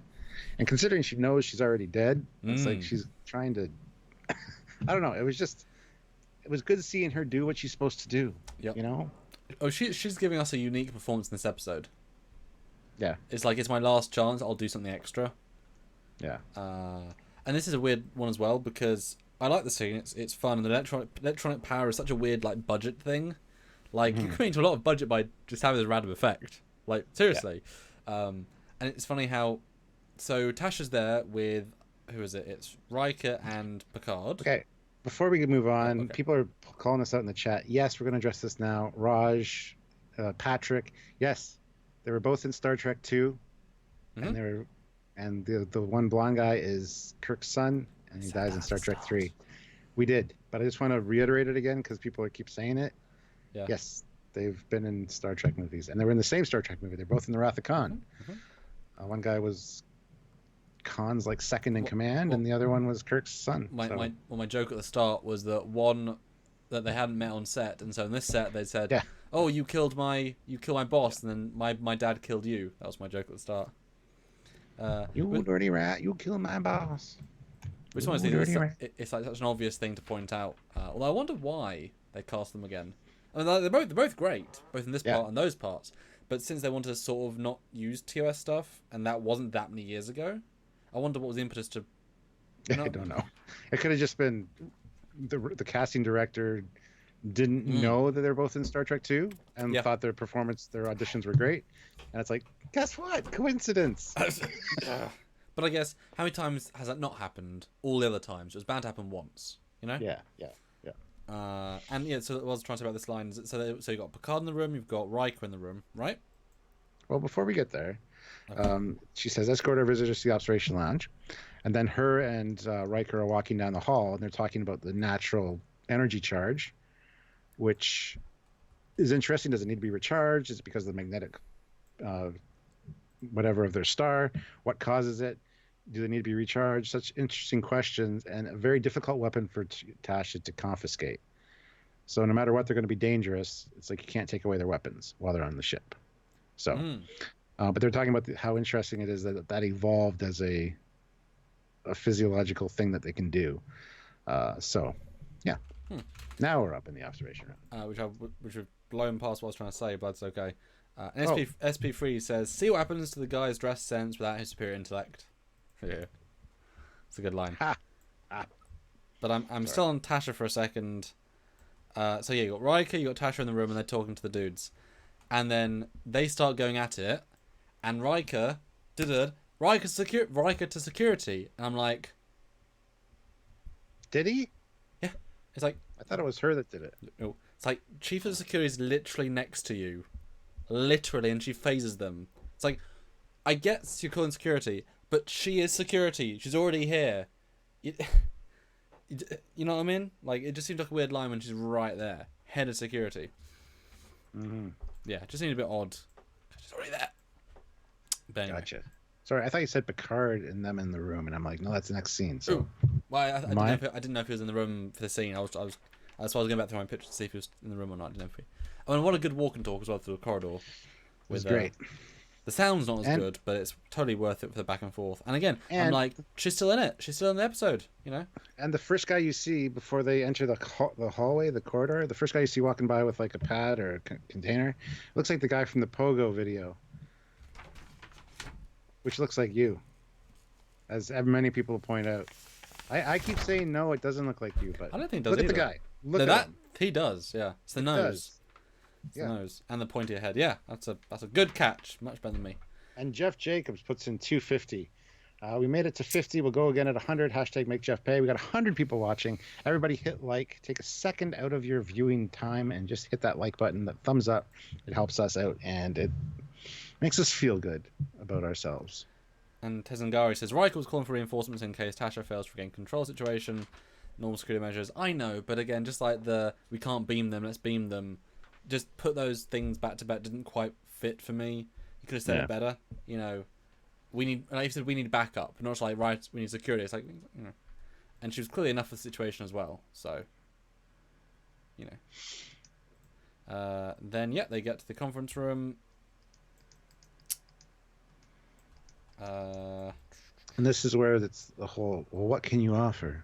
and considering she knows she's already dead, it's like she's trying to. I don't know. It was good seeing her do what she's supposed to do. Yep. Oh, she's giving us a unique performance in this episode. Yeah. It's like, it's my last chance, I'll do something extra. Yeah. And this is a weird one as well, because I like the scene, it's fun, and the electronic power is such a weird, like, budget thing. Like, you're committing to a lot of budget by just having this random effect. Like, seriously. Yeah. And it's funny how... So, Tasha's there with... Who is it? It's Riker and Picard. Okay. Before we can move on, people are calling us out in the chat. Yes, we're going to address this now. Raj, Patrick, yes, they were both in Star Trek 2, and the one blonde guy is Kirk's son, and he dies in Star Trek 3. We did, but I just want to reiterate it again because people keep saying it. Yeah. Yes, they've been in Star Trek movies, and they were in the same Star Trek movie. They're both in the Wrath of Khan. One guy was Khan's like second in command, and the other one was Kirk's son. My joke at the start was that that they hadn't met on set, and so in this set they said, "Oh, you killed my boss, and then my dad killed you." That was my joke at the start. You dirty rat! You killed my boss. Which one is it? It's like such an obvious thing to point out. Although I wonder why they cast them again. I mean, they're both great, both in this part and those parts. But since they wanted to sort of not use TOS stuff, and that wasn't that many years ago. I wonder what was the impetus to... I don't know. It could have just been the casting director didn't know that they're both in Star Trek 2 and thought their auditions were great. And it's like, guess what? Coincidence. But I guess, how many times has that not happened? All the other times. It was bound to happen once, Yeah. So what I was trying to say about this line is, so you've got Picard in the room, you've got Riker in the room, right? Well, before we get there... she says, escort our visitors to the observation lounge. And then her and Riker are walking down the hall, and they're talking about the natural energy charge, which is interesting. Does it need to be recharged? Is it because of the magnetic whatever of their star? What causes it? Do they need to be recharged? Such interesting questions, and a very difficult weapon for Tasha to confiscate. So no matter what, they're going to be dangerous. It's like you can't take away their weapons while they're on the ship. So... but they're talking about how interesting it is that evolved as a physiological thing that they can do. Now we're up in the observation room. Which have blown past what I was trying to say, but it's okay. SP3 says, see what happens to the guy's dress sense without his superior intellect. Yeah. It's a good line. But I'm still on Tasha for a second. You got Riker, you got Tasha in the room, and they're talking to the dudes. And then they start going at it. And Riker to security, and I'm like, did he? Yeah, it's like, I thought it was her that did it. No, it's like Chief of Security is literally next to you, literally, and she phases them. It's like, I get you're calling security, but she is security. She's already here. You know what I mean? Like, it just seems like a weird line when she's right there, head of security. Yeah, it just seemed a bit odd. She's already there. But anyway. Gotcha. Sorry, I thought you said Picard and them in the room, and I'm like, no, that's the next scene. So, well, I didn't know if he was in the room for the scene. That's why I was going back through my picture to see if he was in the room or not. I didn't know if he. I mean, what a good walk and talk as well through the corridor. It was great. The sound's not as And- good, but it's totally worth it for the back and forth. And again, I'm And- like, she's still in it. She's still in the episode, you know? And the first guy you see before they enter the hallway, the corridor, the first guy you see walking by with like a pad or a container, looks like the guy from the Pogo video, which looks like you, as many people point out. I keep saying no, it doesn't look like you, but I don't think it does look either. at the guy. Look No, at that him. he does, yeah. It's the It nose. does. It's the Yeah. nose. And the pointy head. Yeah, that's a good catch. Much better than me. And Jeff Jacobs puts in 250. We made it to 50. We'll go again at 100. Hashtag make Jeff pay. We got 100 people watching. Everybody hit like. Take a second out of your viewing time and just hit that like button, that thumbs up. It helps us out and it makes us feel good about ourselves. And Tezangari says, Riker was calling for reinforcements in case Tasha fails to regain control situation. Normal security measures. I know, but again, just like we can't beam them, let's beam them. Just put those things back to back didn't quite fit for me. You could have said it better. You know, we need backup. Not just like, right, we need security. It's like, you know. And she was clearly enough for the situation as well. So, you know. Then, yeah, they get to the conference room. And this is where it's the whole, well, what can you offer?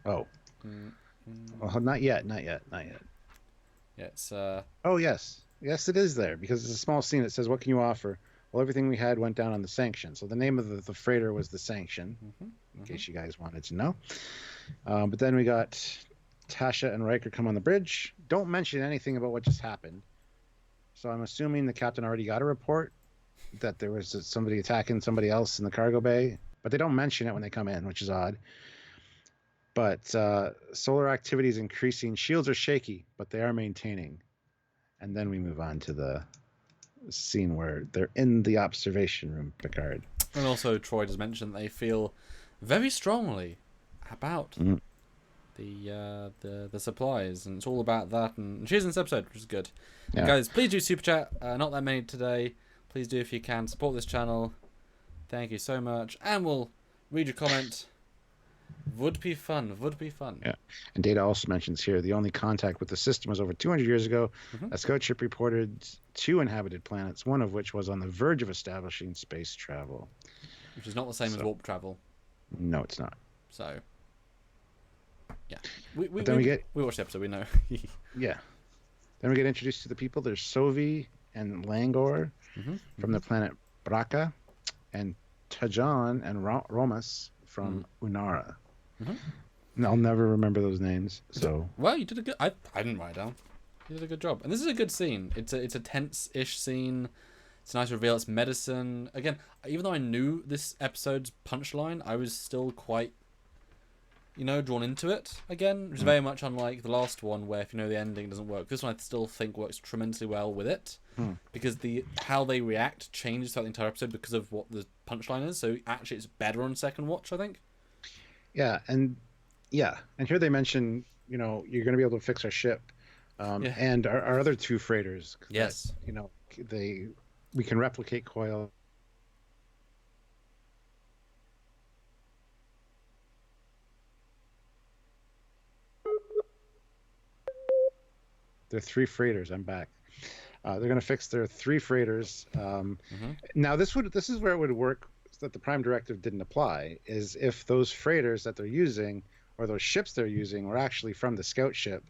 Oh. Well, not yet. Yeah, it's Oh, yes. Yes, it is there because it's a small scene that says, what can you offer? Well, everything we had went down on the Sanction. So the name of the freighter was the Sanction, in case you guys wanted to know. But then we got Tasha and Riker come on the bridge. Don't mention anything about what just happened. So I'm assuming the captain already got a report that there was somebody attacking somebody else in the cargo bay. But they don't mention it when they come in, which is odd. But solar activity is increasing. Shields are shaky, but they are maintaining. And then we move on to the scene where they're in the observation room, Picard. And also, Troy does mention that they feel very strongly about the supplies, and it's all about that. And she's in this episode, which is good. Yeah. Guys, please do super chat. Not that many today. Please do if you can. Support this channel. Thank you so much. And we'll read your comment. Would be fun. Yeah. And Data also mentions here the only contact with the system was over 200 years ago. A scout ship reported 2 inhabited planets, one of which was on the verge of establishing space travel. Which is not the same as warp travel. No, it's not. So, yeah. We watched the episode, we know. Yeah. Then we get introduced to the people. There's Sovi and Langor from the planet Braca, and Tajan and Romas from Unara. And I'll never remember those names. So well, you did a good. I didn't write it down. You did a good job, and this is a good scene. It's a tense-ish scene. It's a nice reveal. It's medicine again. Even though I knew this episode's punchline, I was still quite, drawn into it again. Which is very much unlike the last one, where if you know the ending, it doesn't work. This one I still think works tremendously well with it, because how they react changes throughout the entire episode because of what the punchline is. So actually, it's better on second watch, I think. Yeah, and here they mention, you're going to be able to fix our ship, and our other 2 freighters. Yes. That, we can replicate coil. They're 3 freighters. I'm back. They're going to fix their 3 freighters. Now this is where it would work. That the Prime Directive didn't apply is if those freighters that they're using or those ships they're using were actually from the scout ship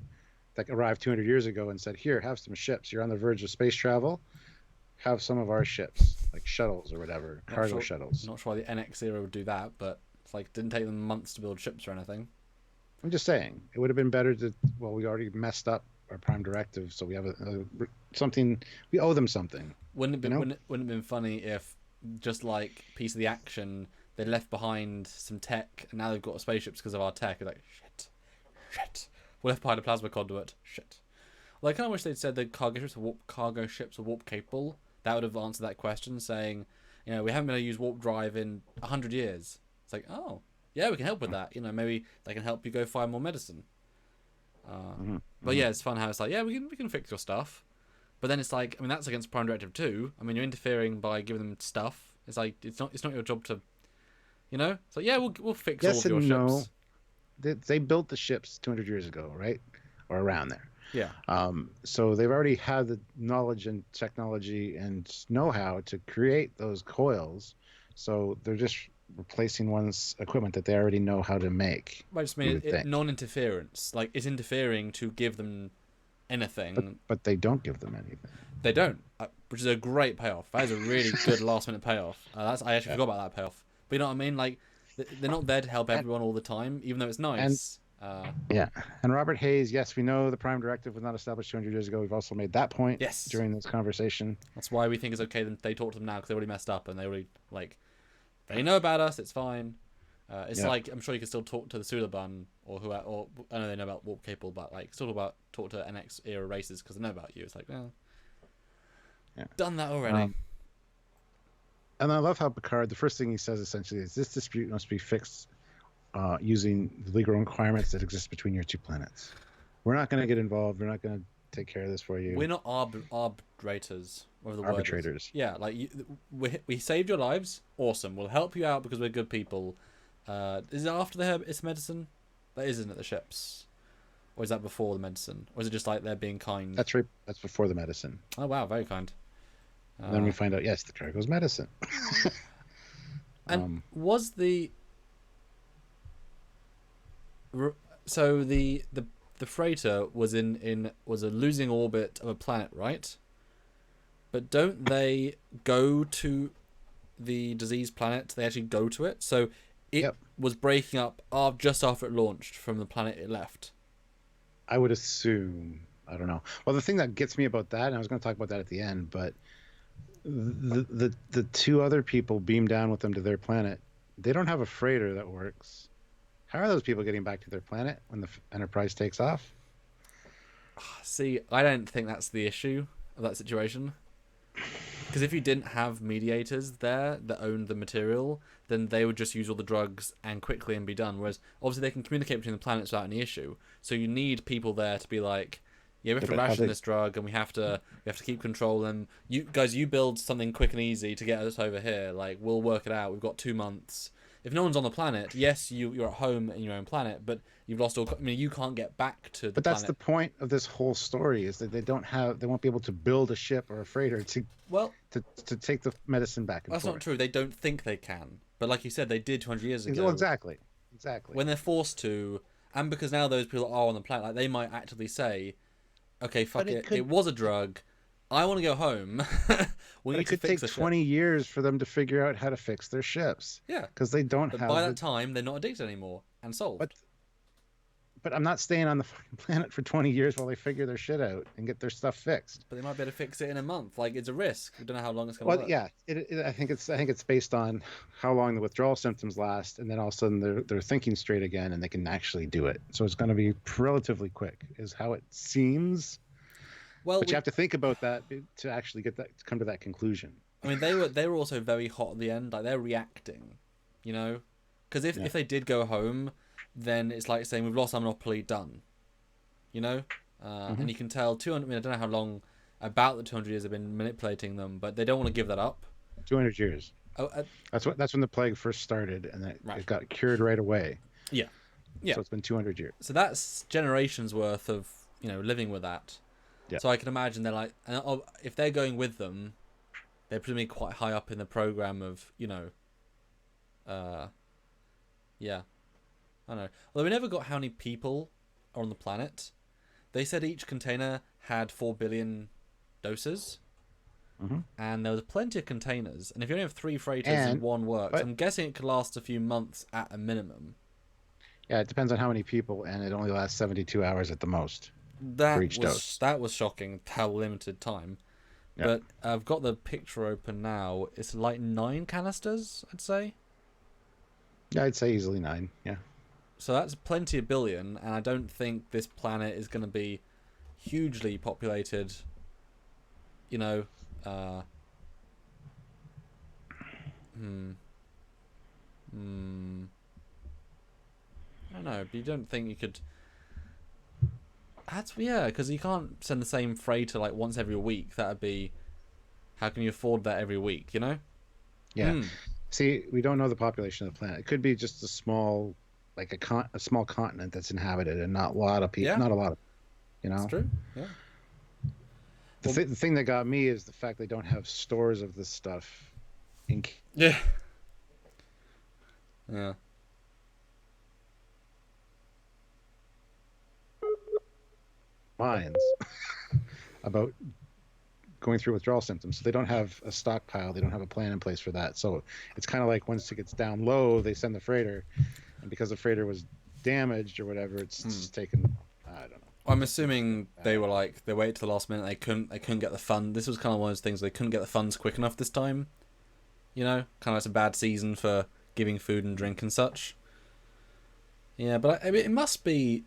that arrived 200 years ago and said, here, have some ships. You're on the verge of space travel. Have some of our ships, like shuttles or whatever, cargo shuttles. Not sure why the NX era would do that, but it's like, didn't take them months to build ships or anything. I'm just saying, it would have been better to, we already messed up our Prime Directive, so we have something, we owe them something. Wouldn't it have been funny if, just like piece of the action, they left behind some tech and now they've got spaceships because of our tech? It's like, shit. We left behind a plasma conduit. Shit. Well, I kind of wish they'd said that cargo ships are warp capable. That would have answered that question, saying, we haven't been able to use warp drive in 100 years. It's like, oh, yeah, we can help with that. Maybe they can help you go find more medicine. But yeah, it's fun how it's like, yeah, we can fix your stuff. But then it's like, that's against Prime Directive too. You're interfering by giving them stuff. It's like, it's not your job to, It's like, yeah, we'll fix all of your ships. They built the ships 200 years ago, right? Or around there. Yeah. So they've already had the knowledge and technology and know-how to create those coils. So they're just replacing one's equipment that they already know how to make. I just You mean would think. non-interference. Like, it's interfering to give them anything. But they don't give them anything. They don't, which is a great payoff. That is a really good last-minute payoff. I actually forgot about that payoff. But you know what I mean? Like, they're not there to help everyone all the time, even though it's nice. Yeah. And Robert Hayes, yes, we know the Prime Directive was not established 200 years ago. We've also made that point Yes. during this conversation. That's why we think it's okay that they talk to them now, because they already messed up and they already, like, they know about us, it's fine. It's like, I'm sure you can still talk to the Suliban or I know they know about Warp Capable, but like, talk to NX era races because they know about you. It's like, well, done that already. And I love how Picard, the first thing he says essentially is this dispute must be fixed using the legal requirements that exist between your two planets. We're not going to get involved. We're not going to take care of this for you. We're not arbitrators. Whatever the arbitrators. Word is. Yeah, like we saved your lives. Awesome. We'll help you out because we're good people. Is it after it's medicine? That isn't at the ships. Or is that before the medicine? Or is it just like they're being kind? That's right. That's before the medicine. Oh, wow. Very kind. And then we find out, yes, the cargo's medicine. And was the... So the freighter was was a losing orbit of a planet, right? But don't they go to the diseased planet? They actually go to it. So it was breaking up just after it launched from the planet it left. I would assume. I don't know. Well, the thing that gets me about that, and I was going to talk about that at the end, but the two other people beam down with them to their planet. They don't have a freighter that works. How are those people getting back to their planet when the Enterprise takes off? See, I don't think that's the issue of that situation. Because if you didn't have mediators there that owned the material, then they would just use all the drugs and quickly and be done. Whereas obviously they can communicate between the planets without any issue. So you need people there to be like, yeah, we have to ration this drug and we have to keep controlling. You guys, you build something quick and easy to get us over here. Like, we'll work it out. We've got 2 months. If no one's on the planet, yes, you're at home in your own planet, but you've lost all. I mean, you can't get back to the planet. But that's the point of this whole story: is that they won't be able to build a ship or a freighter to take the medicine back and forth. That's not true. They don't think they can, but like you said, they did 200 years ago. Well, exactly. When they're forced to, and because now those people are on the planet, like they might actively say, "Okay, fuck it. It was a drug. I want to go home." It could take 20 years for them to figure out how to fix their ships. Yeah, because they don't have. By that time, they're not addicted anymore and solved. But I'm not staying on the fucking planet for 20 years while they figure their shit out and get their stuff fixed. But they might be able to fix it in a month. Like, it's a risk. We don't know how long it's going to work. Yeah, I think it's based on how long the withdrawal symptoms last, and then all of a sudden they're thinking straight again, and they can actually do it. So it's going to be relatively quick, is how it seems. Well, but you have to think about that to actually to come to that conclusion. I mean, they were also very hot at the end. Like, they're reacting, you know, because if they did go home, then it's like saying we've lost our monopoly, done, you know. And you can tell 200. I mean, I don't know how long about the 200 years have been manipulating them, but they don't want to give that up. 200 years. Oh, that's when the plague first started, and it got cured right away. Yeah. So it's been 200 years. So that's generations worth of living with that. Yeah. So I can imagine they're like, if they're going with them, they're presumably quite high up in the program of, yeah. I don't know. Although we never got how many people are on the planet. They said each container had 4 billion doses. And there was plenty of containers. And if you only have 3 freighters and 1 works, I'm guessing it could last a few months at a minimum. Yeah, it depends on how many people, and it only lasts 72 hours at the most. That was shocking, how limited time. Yep. But I've got the picture open now. It's like 9 canisters, I'd say. Yeah, I'd say easily 9, yeah. So that's plenty of billion, and I don't think this planet is going to be hugely populated, I don't know, but you don't think you could... because you can't send the same freighter like once every week. That'd be... How can you afford that every week, Yeah. See, we don't know the population of the planet. It could be just a small, like a small continent that's inhabited and not a lot of people. Yeah. Not a lot of... You It's know, true. Yeah. the thing that got me is the fact they don't have stores of this stuff in Yeah. Yeah. minds about going through withdrawal symptoms. So they don't have a stockpile. They don't have a plan in place for that. So it's kind of like once it gets down low, they send the freighter, and because the freighter was damaged or whatever, it's just taken. I don't know. I'm assuming they were like they waited to the last minute. They couldn't get the fund. This was kind of one of those things they couldn't get the funds quick enough this time. You know, kind of it's a bad season for giving food and drink and such. Yeah, but I mean, it must be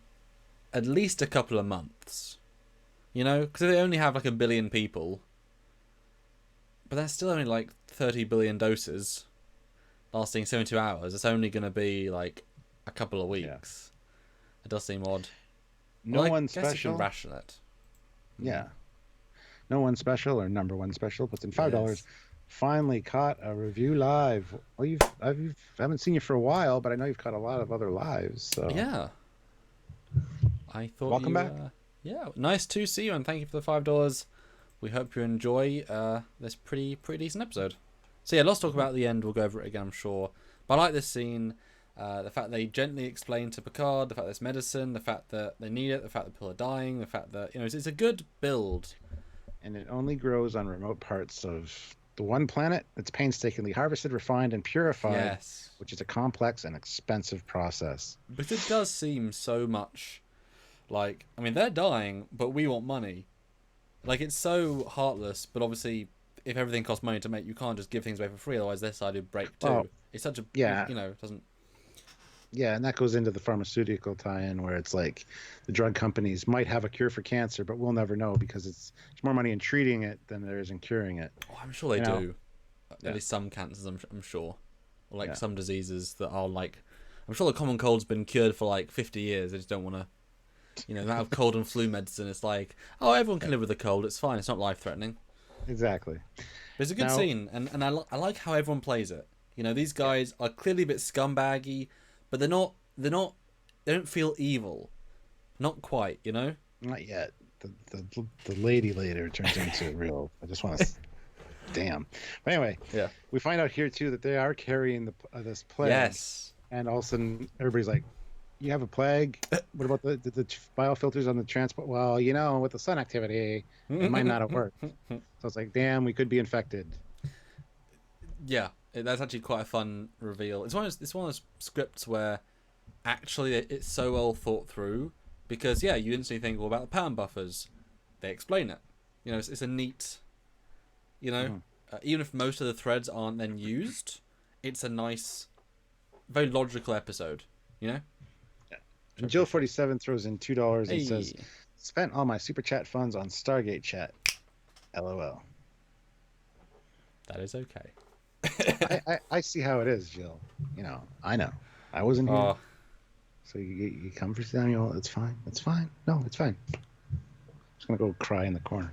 at least a couple of months. You know, because they only have like 1 billion people. But that's still only like 30 billion doses, lasting 72 hours. It's only going to be like a couple of weeks. Yeah. It does seem odd. No well, one I guess special. You can ration it. Yeah. No one special or number one special puts in $5. Yes. Finally caught a review live. Well, I haven't seen you for a while, but I know you've caught a lot of other lives. So yeah, I thought welcome back. Yeah, nice to see you, and thank you for the $5. We hope you enjoy this pretty decent episode. So yeah, let's talk about the end. We'll go over it again, I'm sure. But I like this scene. The fact they gently explain to Picard the fact there's medicine, the fact that they need it, the fact that people are dying, the fact that it's a good build. And it only grows on remote parts of the one planet that's painstakingly harvested, refined, and purified, yes. Which is a complex and expensive process. But it does seem so much like, I mean, they're dying, but we want money. Like, it's so heartless, but obviously, if everything costs money to make, you can't just give things away for free, otherwise their side would break too. Well, it's such a, it doesn't... Yeah, and that goes into the pharmaceutical tie-in where it's like the drug companies might have a cure for cancer, but we'll never know because there's more money in treating it than there is in curing it. Oh, I'm sure they do. At least some cancers, I'm sure. Or like some diseases that are like... I'm sure the common cold's been cured for like 50 years. They just don't want to... they have cold and flu medicine. It's like, oh, everyone can live with a cold. It's fine. It's not life-threatening. Exactly. But it's a good scene, and I like how everyone plays it. These guys are clearly a bit scumbaggy, but they don't feel evil. Not quite, Not yet. The lady later turns into real. I just want to... Damn. But anyway, we find out here, too, that they are carrying this plague. Yes. And all of a sudden, everybody's like, you have a plague? What about the biofilters on the transport? Well, with the sun activity, it might not have worked. So it's like, damn, we could be infected. Yeah, that's actually quite a fun reveal. It's one of those scripts where actually it's so well thought through because, you instantly think, well, about the pattern buffers. They explain it. It's a neat, even if most of the threads aren't then used, it's a nice, very logical episode, And Jill 47 throws in $2 and says, "Spent all my super chat funds on Stargate chat. LOL." That is okay. I see how it is, Jill. I know. I wasn't here. So you come for Samuel. It's fine. It's fine. No, it's fine. I'm just gonna go cry in the corner.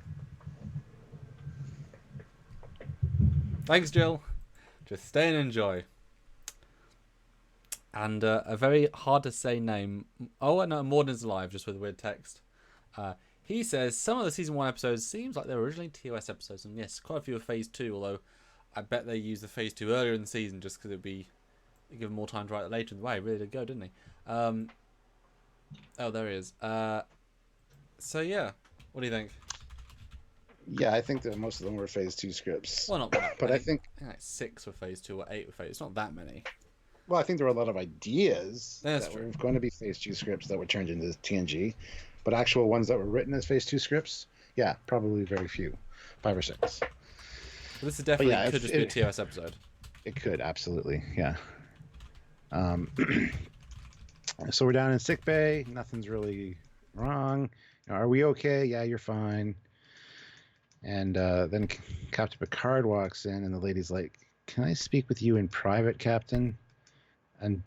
Thanks, Jill. Just stay and enjoy. And a very hard to say name. Oh, no, Morden's alive, just with weird text. He says some of the season 1 episodes seems like they were originally TOS episodes, and yes, quite a few of Phase 2. Although I bet they used the Phase 2 earlier in the season just because it'd give him more time to write it later. Wow, he really did go, didn't he? Oh, there he is. So yeah, what do you think? Yeah, I think that most of them were Phase 2 scripts. Well, not that. But I think like 6 were Phase 2 or 8 were Phase. It's not that many. Well, I think there were a lot of ideas that were going to be Phase 2 scripts that were turned into TNG, but actual ones that were written as Phase 2 scripts, probably very few, 5 or 6. But this is definitely could just be a TOS episode. It could, absolutely, yeah. So we're down in sick bay. Nothing's really wrong. Are we okay? Yeah, you're fine. And then Captain Picard walks in, and the lady's like, "Can I speak with you in private, Captain?" And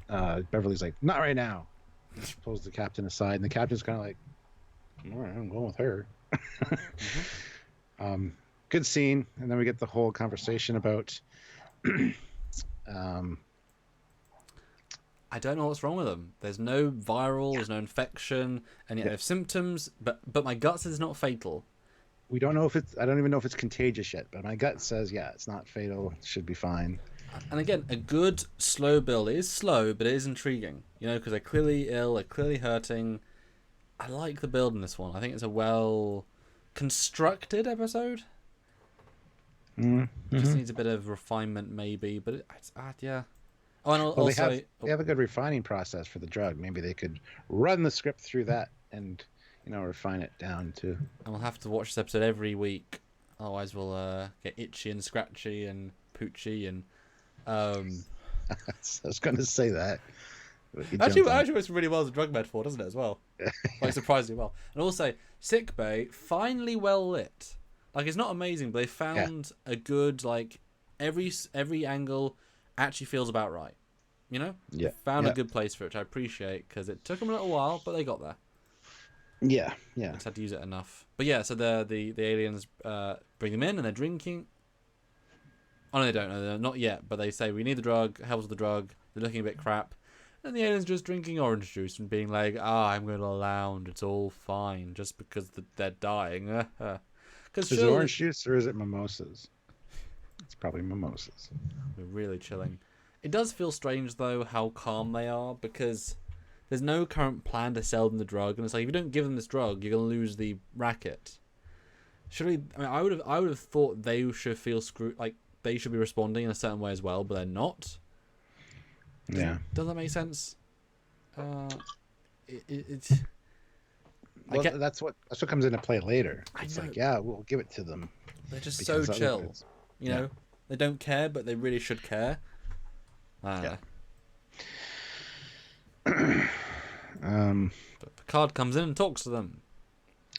Beverly's like, "Not right now." And she pulls the captain aside, and the captain's kind of like, "All right, I'm going with her." Good scene. And then we get the whole conversation about I don't know what's wrong with them. There's no viral, there's no infection, and yet they have symptoms. But my gut says it's not fatal. We don't know if it's. I don't even know if it's contagious yet. But my gut says, yeah, it's not fatal. It should be fine. And again, a good slow build. It is slow, but it is intriguing. You know, because they're clearly ill, they're clearly hurting. I like the build in this one. I think it's a well constructed episode. Just needs a bit of refinement, maybe. But it's yeah. Oh, and well, also they have a good refining process for the drug. Maybe they could run the script through that and refine it down too. And we'll have to watch this episode every week. Otherwise, we'll get itchy and scratchy and poochy and. I was going to say that. Actually, works really well as a drug metaphor, doesn't it, as well? Like, surprisingly well. And also, sickbay, finally well lit. Like, it's not amazing, but they found a good, like, every angle actually feels about right. You know? Yeah. They found a good place for it, which I appreciate, because it took them a little while, but they got there. Yeah. They just had to use it enough. But yeah, so the aliens bring them in, and they're drinking. Oh, no, they don't know. They're not yet, but they say, we need the drug, helps with the drug. They're looking a bit crap. And the alien's just drinking orange juice and being like, I'm going to lounge. It's all fine, just because they're dying. Is it orange juice or is it mimosas? It's probably mimosas. We're really chilling. It does feel strange, though, how calm they are, because there's no current plan to sell them the drug. And it's like, if you don't give them this drug, you're going to lose the racket. Surely, I mean, I would have thought they should feel screwed, like, they should be responding in a certain way as well, but they're not. Yeah. Does that make sense? It's. Well, that's what comes into play later. It's like, yeah, we'll give it to them. They're just so chill. You know, they don't care, but they really should care. But Picard comes in and talks to them.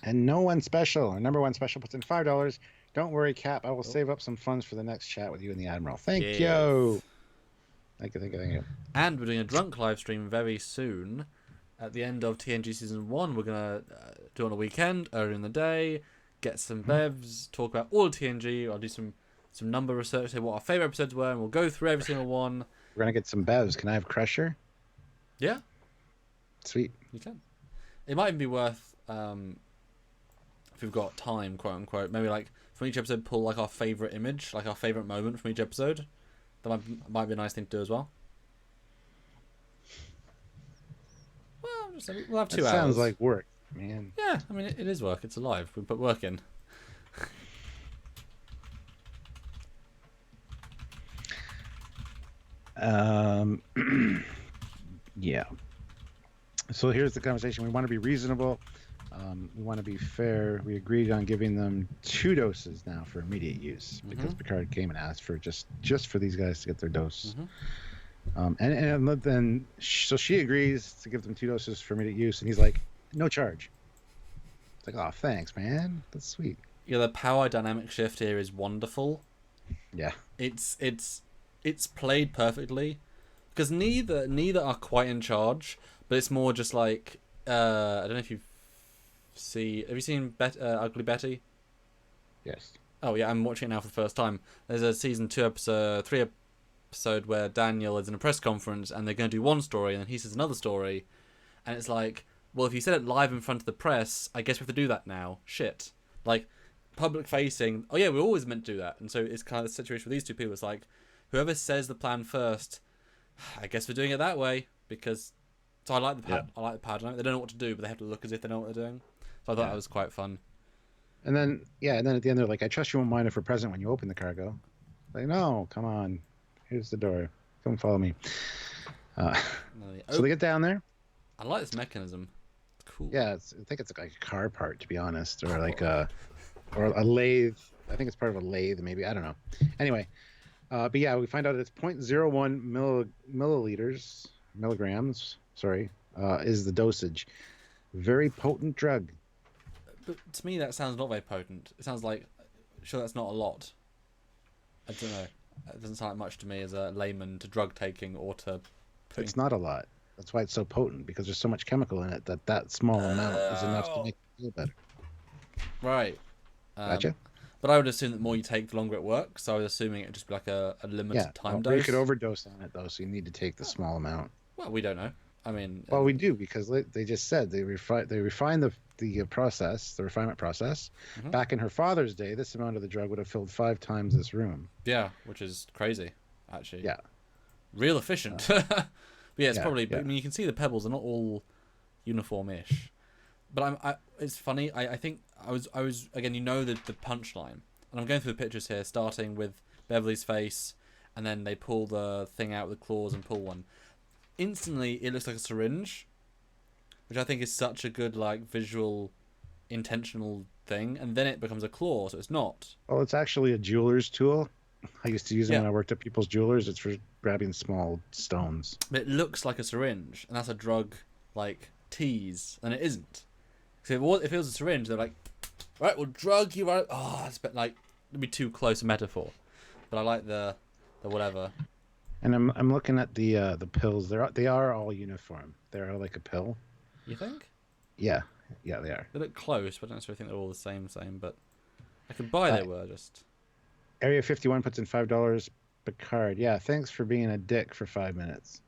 And no one special, our number one special, puts in $5. Don't worry, Cap. I will save up some funds for the next chat with you and the Admiral. Thank you. Thank you. And we're doing a drunk live stream very soon. At the end of TNG Season 1, we're going to do it on a weekend, earlier in the day, get some bevs, talk about all of TNG. I'll do some number research, say what our favourite episodes were, and we'll go through every single one. We're going to get some bevs. Can I have Crusher? Yeah. Sweet. You can. It might even be worth, if we've got time, quote unquote, maybe like from each episode pull like our favourite image, like our favourite moment from each episode. That might be a nice thing to do as well. Well, we'll have 2 hours. Sounds like work, man. Yeah, I mean, it is work. It's alive. We put work in. Yeah. So here's the conversation. We want to be reasonable. We want to be fair. We agreed on giving them 2 doses now for immediate use because Picard came and asked for just for these guys to get their dose. And then so she agrees to give them 2 doses for immediate use, and he's like, no charge. It's like, oh, thanks, man. That's sweet. Yeah, the power dynamic shift here is wonderful. Yeah, it's played perfectly because neither are quite in charge, but it's more just like I don't know if have you seen Ugly Betty? Yes. Oh yeah, I'm watching it now for the first time. There's a season 2 episode 3 episode where Daniel is in a press conference and they're going to do one story and then he says another story, and it's like, well, if you said it live in front of the press, I guess we have to do that now. Shit. Like, public facing, oh yeah, we always meant to do that. And so it's kind of the situation with these 2 people. It's like, whoever says the plan first, I guess we're doing it that way, because so I like the pad. They don't know what to do, but they have to look as if they know what they're doing. So I thought that was quite fun. And then at the end they're like, I trust you won't mind if we're present when you open the cargo. Like, no, come on. Here's the door. Come follow me. So they get down there. I like this mechanism. It's cool. Yeah, I think it's like a car part, to be honest, or like or a lathe. I think it's part of a lathe, maybe. I don't know. Anyway, but yeah, we find out it's 0.01 milligrams. Sorry, is the dosage. Very potent drug. But to me, that sounds not very potent. It sounds like, sure, that's not a lot. I don't know. It doesn't sound like much to me as a layman to drug taking or to. It's not a lot. That's why it's so potent, because there's so much chemical in it that small amount is enough to make it feel better. Right. Gotcha. But I would assume that the more you take, the longer it works. So I was assuming it would just be like a limited time dose. You could overdose on it, though, so you need to take the small amount. Well, we don't know. I mean, Well, we do because they just said they refine the process, the refinement process. Mhm. Back in her father's day, this amount of the drug would have filled 5 times this room. yeah, which is crazy, actually. Yeah. Real efficient. But yeah, it's Yeah, probably. yeah. I mean, you can see the pebbles are not all uniform-ish. But it's funny. I think I was again. You know the punchline, and I'm going through the pictures here, starting with Beverly's face, and then they pull the thing out with the claws and pull one. Instantly, it looks like a syringe, which I think is such a good like visual, intentional thing, and then it becomes a claw, so it's not. Well, it's actually a jeweler's tool. I used to use them Yeah. when I worked at people's jewelers. It's for grabbing small stones. But it looks like a syringe, and that's a drug like tease, and it isn't. Because if it was a syringe, they're like, right, we'll drug you right. Oh, it's a bit like it'd be too close a metaphor. But I like the whatever. And I'm looking at the pills. They are all uniform. They're like a pill. You think? Yeah, they are. They look close, but I don't necessarily think they're all the same. But I could buy they were just. Area 51 puts in $5. Picard. Yeah, thanks for being a dick for 5 minutes.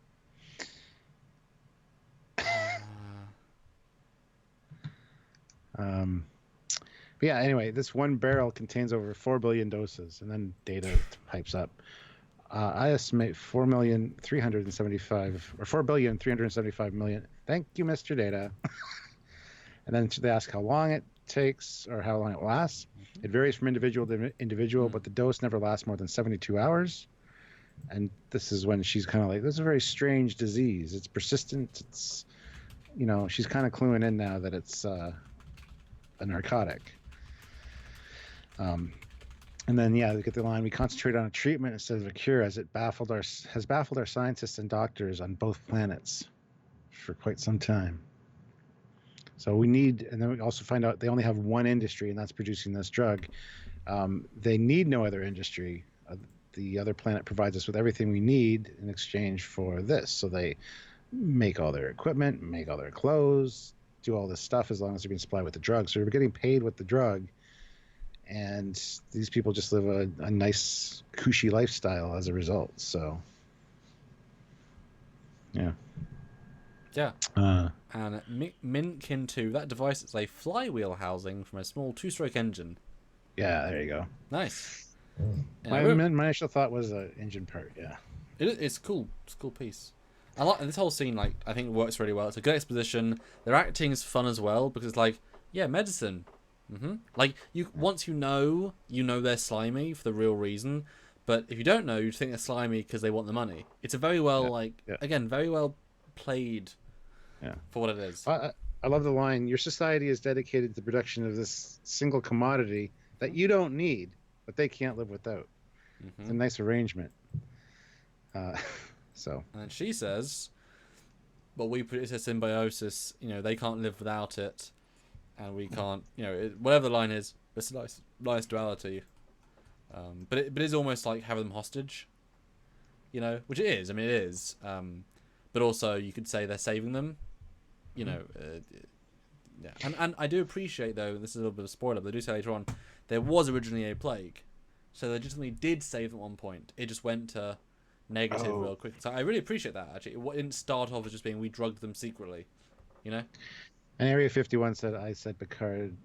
But yeah, anyway, this one barrel contains over 4 billion doses, and then data pipes up. I estimate 4,375,000,000. Thank you, Mr. Data. And then they ask how long it takes or how long it lasts. It varies from individual to individual, but the dose never lasts more than 72 hours. And this is when she's kind of like, this is a very strange disease. It's persistent. It's, she's kind of cluing in now that it's a narcotic. And then, yeah, they get the line, we concentrate on a treatment instead of a cure as it has baffled our scientists and doctors on both planets for quite some time. So we need, and then we also find out they only have one industry, and that's producing this drug. They need no other industry. The other planet provides us with everything we need in exchange for this. So they make all their equipment, make all their clothes, do all this stuff as long as they're being supplied with the drug. So they're getting paid with the drug. And these people just live a nice, cushy lifestyle as a result. So, yeah. Yeah. And Minkin 2, that device is a flywheel housing from a small 2-stroke engine. Yeah, there you go. Nice. My initial thought was an engine part, yeah. It's cool. It's a cool piece. I like this whole scene. Like, I think it works really well. It's a good exposition. Their acting is fun as well because it's like, yeah, medicine. Like once you know they're slimy for the real reason, but if you don't know, you think they're slimy because they want the money. It's a very well again very well played. Yeah. For what it is. I love the line. Your society is dedicated to the production of this single commodity that you don't need, but they can't live without. It's a nice arrangement. So. And she says, "But we produce a symbiosis. They can't live without it." And we can't, whatever the line is, it's a nice duality. But it is almost like having them hostage, which it is. I mean, it is. But also, you could say they're saving them, yeah. And I do appreciate, though, this is a little bit of a spoiler, but they do say later on, there was originally a plague. So they legitimately did save them at one point. It just went to negative real quick. So I really appreciate that, actually. It didn't start off as just being, we drugged them secretly, And Area 51 I said, Picard,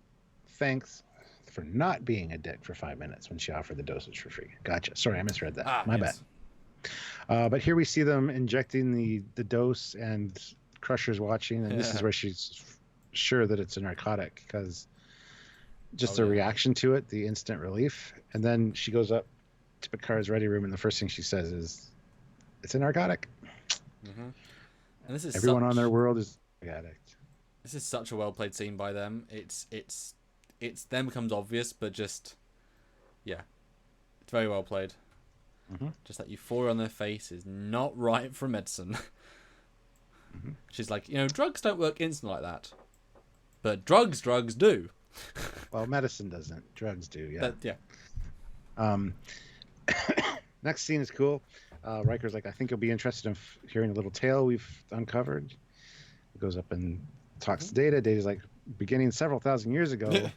thanks for not being a dick for 5 minutes when she offered the dosage for free. Gotcha. Sorry, I misread that. My bad. But here we see them injecting the dose, and Crusher's watching, and this is where she's sure that it's a narcotic because just the reaction to it, the instant relief. And then she goes up to Picard's ready room, and the first thing she says is, it's a narcotic. And this is everyone on their world is a narcotic. This is such a well played scene by them. It's then becomes obvious, but just it's very well played. Just that euphoria on their face is not right for medicine. She's like, drugs don't work instant like that, but drugs do. Well, medicine doesn't. Drugs do. Yeah. Next scene is cool. Riker's like, I think you'll be interested in hearing a little tale we've uncovered. He goes up and talks to Data. Data's like, beginning several thousand years ago, the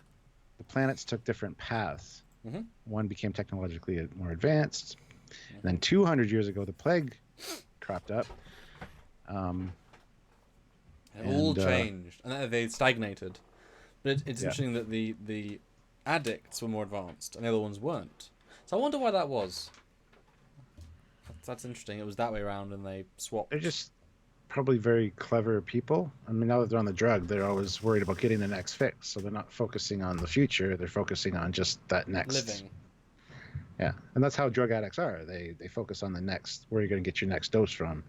planets took different paths. One became technologically more advanced. And then 200 years ago, the plague cropped up. It all And, changed, and then they stagnated. But it's Yeah. interesting that the addicts were more advanced, and the other ones weren't. So I wonder why that was. That's interesting. It was that way around, and they swapped. they're just probably very clever people. I mean, now that they're on the drug, they're always worried about getting the next fix. So they're not focusing on the future. They're focusing on just that next. Living. Yeah, and that's how drug addicts are. They focus on the next, where you're going to get your next dose from.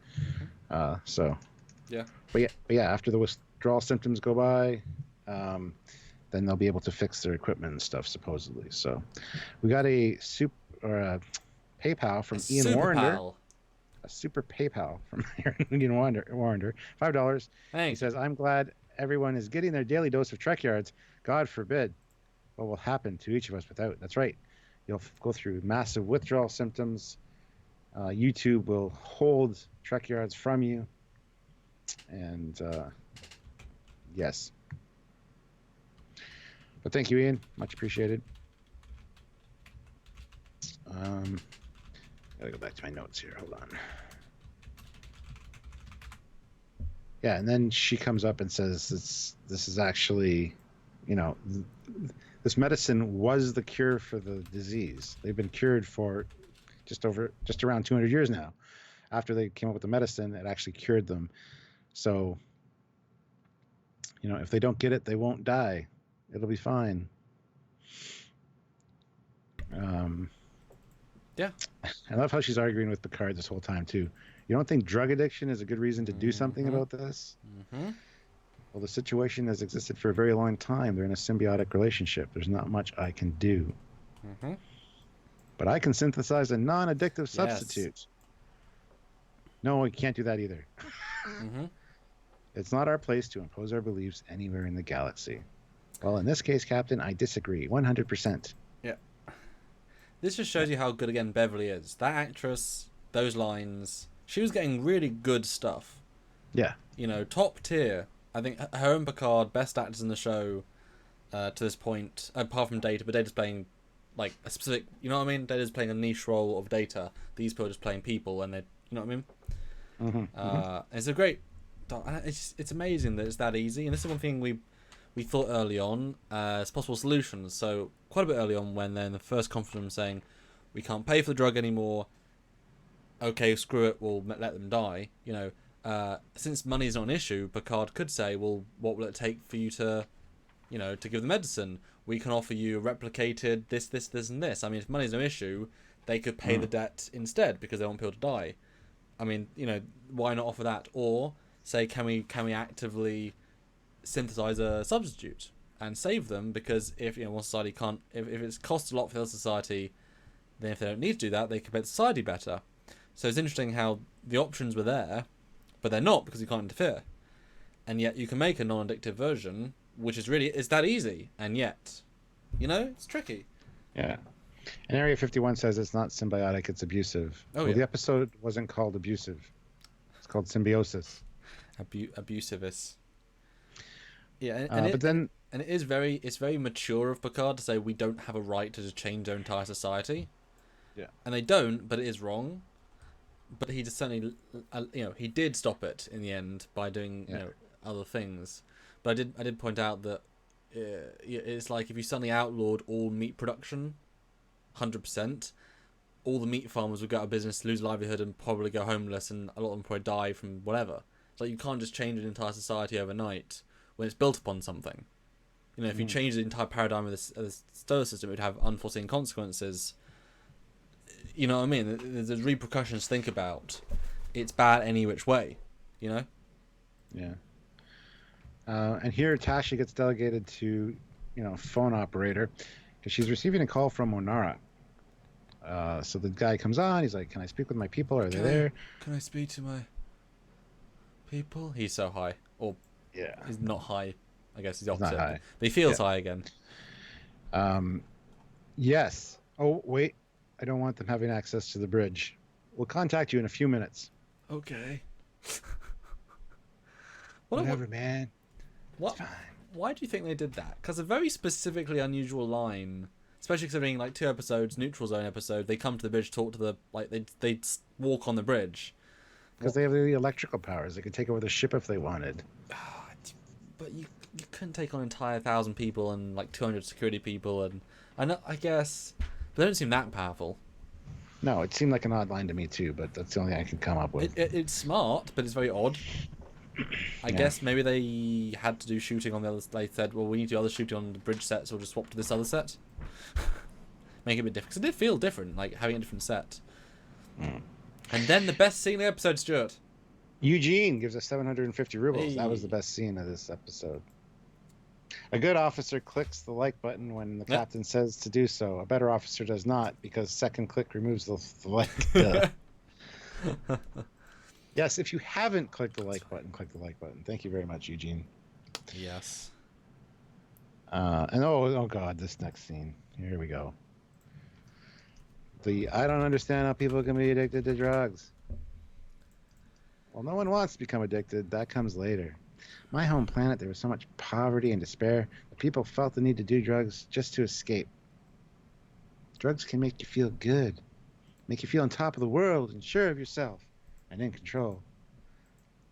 So. Yeah. But yeah. After the withdrawal symptoms go by, then they'll be able to fix their equipment and stuff supposedly. So, we got a PayPal from Ian Super Warrender. pal. A super PayPal from Ian Warrender. $5. He Thanks. says, "I'm glad everyone is getting their daily dose of Trekyards. God forbid what will happen to each of us without." That's right. You'll go through massive withdrawal symptoms. YouTube will hold Trekyards from you. And yes. But thank you, Ian. Much appreciated. Gotta go back to my notes here. Hold on. Yeah, and then she comes up and says, "This is actually, this medicine was the cure for the disease. They've been cured for just around 200 years now. After they came up with the medicine, it actually cured them. So, if they don't get it, they won't die. It'll be fine." Yeah. I love how she's arguing with Picard this whole time too. You don't think drug addiction is a good reason to do something about this? Mm-hmm. Well, the situation has existed for a very long time. They're in a symbiotic relationship. There's not much I can do. Mm-hmm. But I can synthesize a non-addictive substitute. No, we can't do that either. Mm-hmm. It's not our place to impose our beliefs anywhere in the galaxy. Well, in this case, Captain, I disagree 100%. Yeah. This just shows you how good, again, Beverly is. That actress, those lines, she was getting really good stuff. Yeah. Top tier. I think her and Picard, best actors in the show to this point, apart from Data, but Data's playing like a specific, you know what I mean? Data's playing a niche role of Data. These people are just playing people, and they're, you know what I mean? Mm-hmm. It's a great, it's amazing that it's that easy, and this is one thing we thought early on as possible solutions. So quite a bit early on, when they're in the first conference saying we can't pay for the drug anymore, okay, screw it, we'll let them die. Since money is not an issue, Picard could say, well, what will it take for you to give the medicine? We can offer you a replicated this, and this. I mean, if money's no issue, they could pay the debt instead because they want people to die. I mean, why not offer that? Or say, can we actively synthesize a substitute and save them? Because if one society can't, if it's costs a lot for the other society, then if they don't need to do that, they can make society better. So it's interesting how the options were there, but they're not because you can't interfere. And yet you can make a non-addictive version, which is it's that easy, and yet, it's tricky. Yeah. And Area 51 says it's not symbiotic, it's abusive. Yeah. The episode wasn't called abusive. It's called Symbiosis. Abusiveness. Yeah, and it's very mature of Picard to say we don't have a right to just change our entire society. Yeah. And they don't, but it is wrong. But he just certainly, he did stop it in the end by doing, other things. But I did point out that it's like if you suddenly outlawed all meat production, 100%, all the meat farmers would go out of business, lose livelihood, and probably go homeless, and a lot of them probably die from whatever. It's like you can't just change an entire society overnight when it's built upon something. If you change the entire paradigm of the solar system, it would have unforeseen consequences. You know what I mean? There's repercussions to think about. It's bad any which way, Yeah. And here Tasha gets delegated to, phone operator, because she's receiving a call from Onara. So the guy comes on. He's like, "Can I speak with my people? Are they there?" Can I speak to my people? He's so high. Or he's not high. I guess he's opposite. not high. But he feels high again. Yes. Oh, wait. I don't want them having access to the bridge. We'll contact you in a few minutes. Okay. Whatever, man. What? It's fine. Why do you think they did that? Because a very specifically unusual line, especially considering like 2 episodes, neutral zone episode, they come to the bridge, talk to they walk on the bridge. Because they have the electrical powers. They could take over the ship if they wanted. But you couldn't take on entire 1,000 people and like 200 security people, and I guess, but they don't seem that powerful. No, it seemed like an odd line to me too, but that's the only thing I can come up with. It's smart, but it's very odd. I guess maybe they had to do shooting on the other. They said, well, we need to do other shooting on the bridge set, so we'll just swap to this other set. Make it a bit different. 'Cause it did feel different, like having a different set. And then the best scene in the episode, Stuart. Eugene gives us 750 rubles. Hey. That was the best scene of this episode. A good officer clicks the like button when the captain says to do so. A better officer does not, because second click removes the like. Yes, if you haven't clicked the like button, click the like button. Thank you very much, Eugene. Yes. And oh god, this next scene. Here we go. I don't understand how people can be addicted to drugs. Well, no one wants to become addicted. That comes later. My home planet, there was so much poverty and despair that people felt the need to do drugs just to escape. Drugs can make you feel good, make you feel on top of the world and sure of yourself and in control.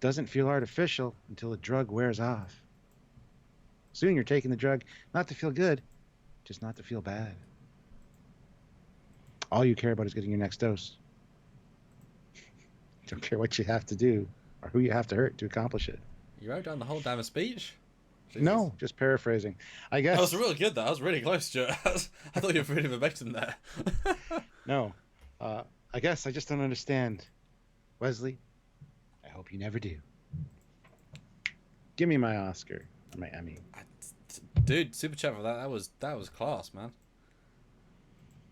Doesn't feel artificial until the drug wears off. Soon you're taking the drug not to feel good, just not to feel bad. All you care about is getting your next dose. Don't care what you have to do or who you have to hurt to accomplish it. You wrote down the whole damn speech? Jesus. No, just paraphrasing. I guess. That was really good, though. I was really close, Stuart. I thought you were really verbatim there. No. I guess I just don't understand. Wesley, I hope you never do. Give me my Oscar. Or my Emmy. Dude, super chat for that. That was class, man.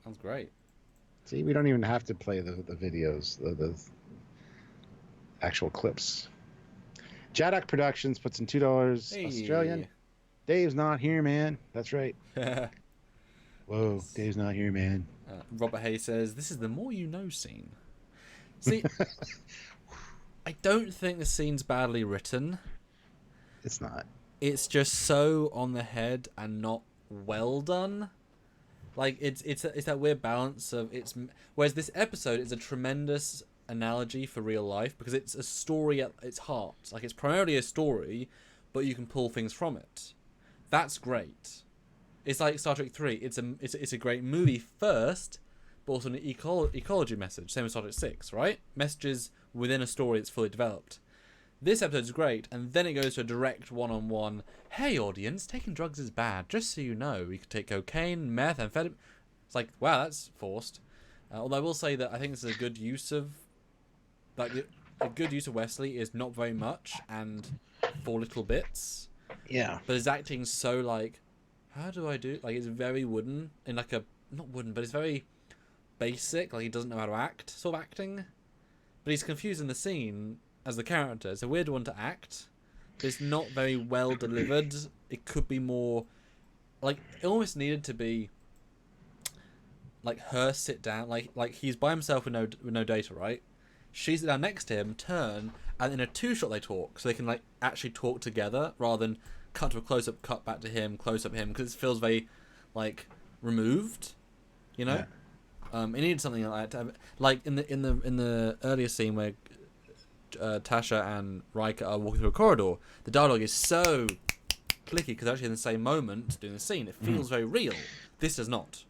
That was great. See, we don't even have to play the videos, the actual clips. Jaddock Productions puts in $2 Hey. Australian. Dave's not here, man. That's right. Whoa, Dave's not here, man. Robert Hay says, this is the more you know scene. See, I don't think the scene's badly written. It's not. It's just so on the head and not well done. Like, it's that weird balance of whereas this episode is a tremendous analogy for real life because it's a story at its heart. Like, it's primarily a story, but you can pull things from it. That's great. It's like Star Trek 3. It's a great movie first, but also an ecology message. Same as Star Trek 6, right? Messages within a story that's fully developed. This episode's great, and then it goes to a direct one-on-one. Hey, audience, taking drugs is bad. Just so you know, you could take cocaine, meth, amphetamine. It's like, wow, that's forced. Although I will say that I think this is a good use of, like, a good use of Wesley is not very much and for little bits. Yeah. But his acting so like, how do I do? Like, it's very wooden in like a not wooden, but it's very basic. Like, he doesn't know how to act, sort of acting. But he's confused in the scene as the character. It's a weird one to act. It's not very well delivered. It could be more like it almost needed to be like her sit down, like he's by himself with no data, right? She sit down next to him, turn, and in a two-shot they talk, so they can like actually talk together rather than cut to a close-up, cut back to him, close-up him, because it feels very like removed, you know. Yeah. It needed something like that. Like in the earlier scene where Tasha and Riker are walking through a corridor, the dialogue is so clicky because they're actually in the same moment doing the scene. It feels very real. This does not.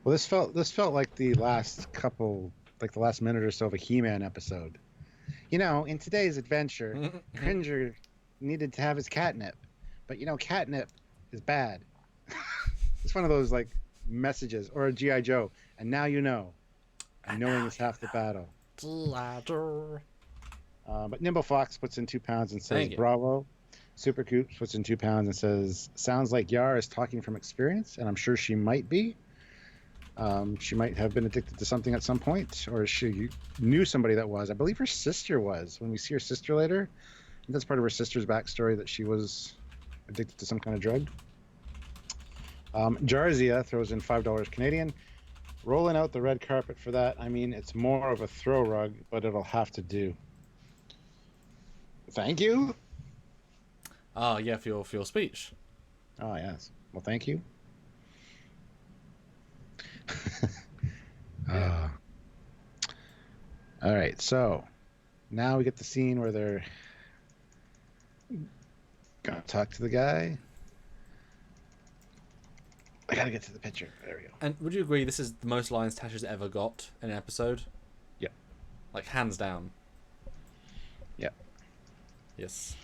Well, this felt like the last couple, like the last minute or so of a He-Man episode. You know, in today's adventure, Cringer needed to have his catnip, but you know, catnip is bad. It's one of those like messages, or a G.I. Joe, and now you know. And knowing is half the battle. But Nimble Fox puts in £2 and says, bravo. Super Coops puts in £2 and says, sounds like Yara is talking from experience, and I'm sure she might be. She might have been addicted to something at some point, or she knew somebody that was. I believe her sister was. When we see her sister later, and that's part of her sister's backstory, that she was addicted to some kind of drug. Jarzia throws in $5 Canadian. Rolling out the red carpet for that. I mean, it's more of a throw rug, but it'll have to do. Thank you. Ah, yeah, for your speech. Oh, yes. Well, thank you. All right, so now we get the scene where they're gonna talk to the guy. I gotta get to the picture. There we go. And would you agree this is the most lines Tasha's ever got in an episode? Yeah. Like, hands down. Yeah. Yes.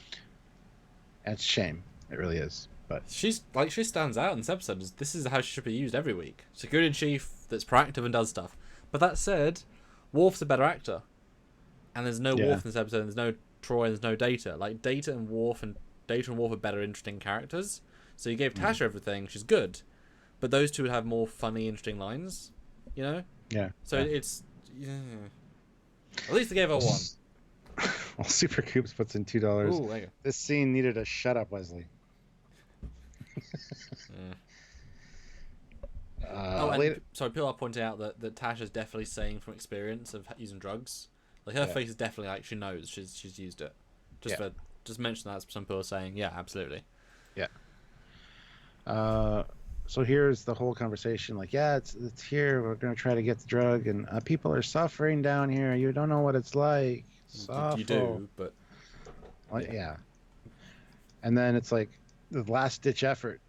It's a shame. It really is. But she stands out in this episode. This is how she should be used every week. Security in chief that's proactive and does stuff. But that said, Worf's a better actor. And there's no Worf in this episode, and there's no Troy, and there's no Data. Like, Data and Worf are better, interesting characters. So you gave Tasha everything, she's good. But those two would have more funny, interesting lines, you know? Yeah. So it's... Yeah. At least they gave her one. Well, Super Coops puts in $2. Ooh, there you go. This scene needed a shut up, Wesley. Sorry, people are pointing out that Tasha's definitely saying from experience of using drugs. Like, her face is definitely like she knows she's used it. Just mention that, some people are saying, yeah, absolutely. Yeah. So here's the whole conversation. Like, yeah, it's here. We're gonna try to get the drug, and people are suffering down here. You don't know what it's like. It's awful. You do, but well, yeah. And then it's like the last ditch effort.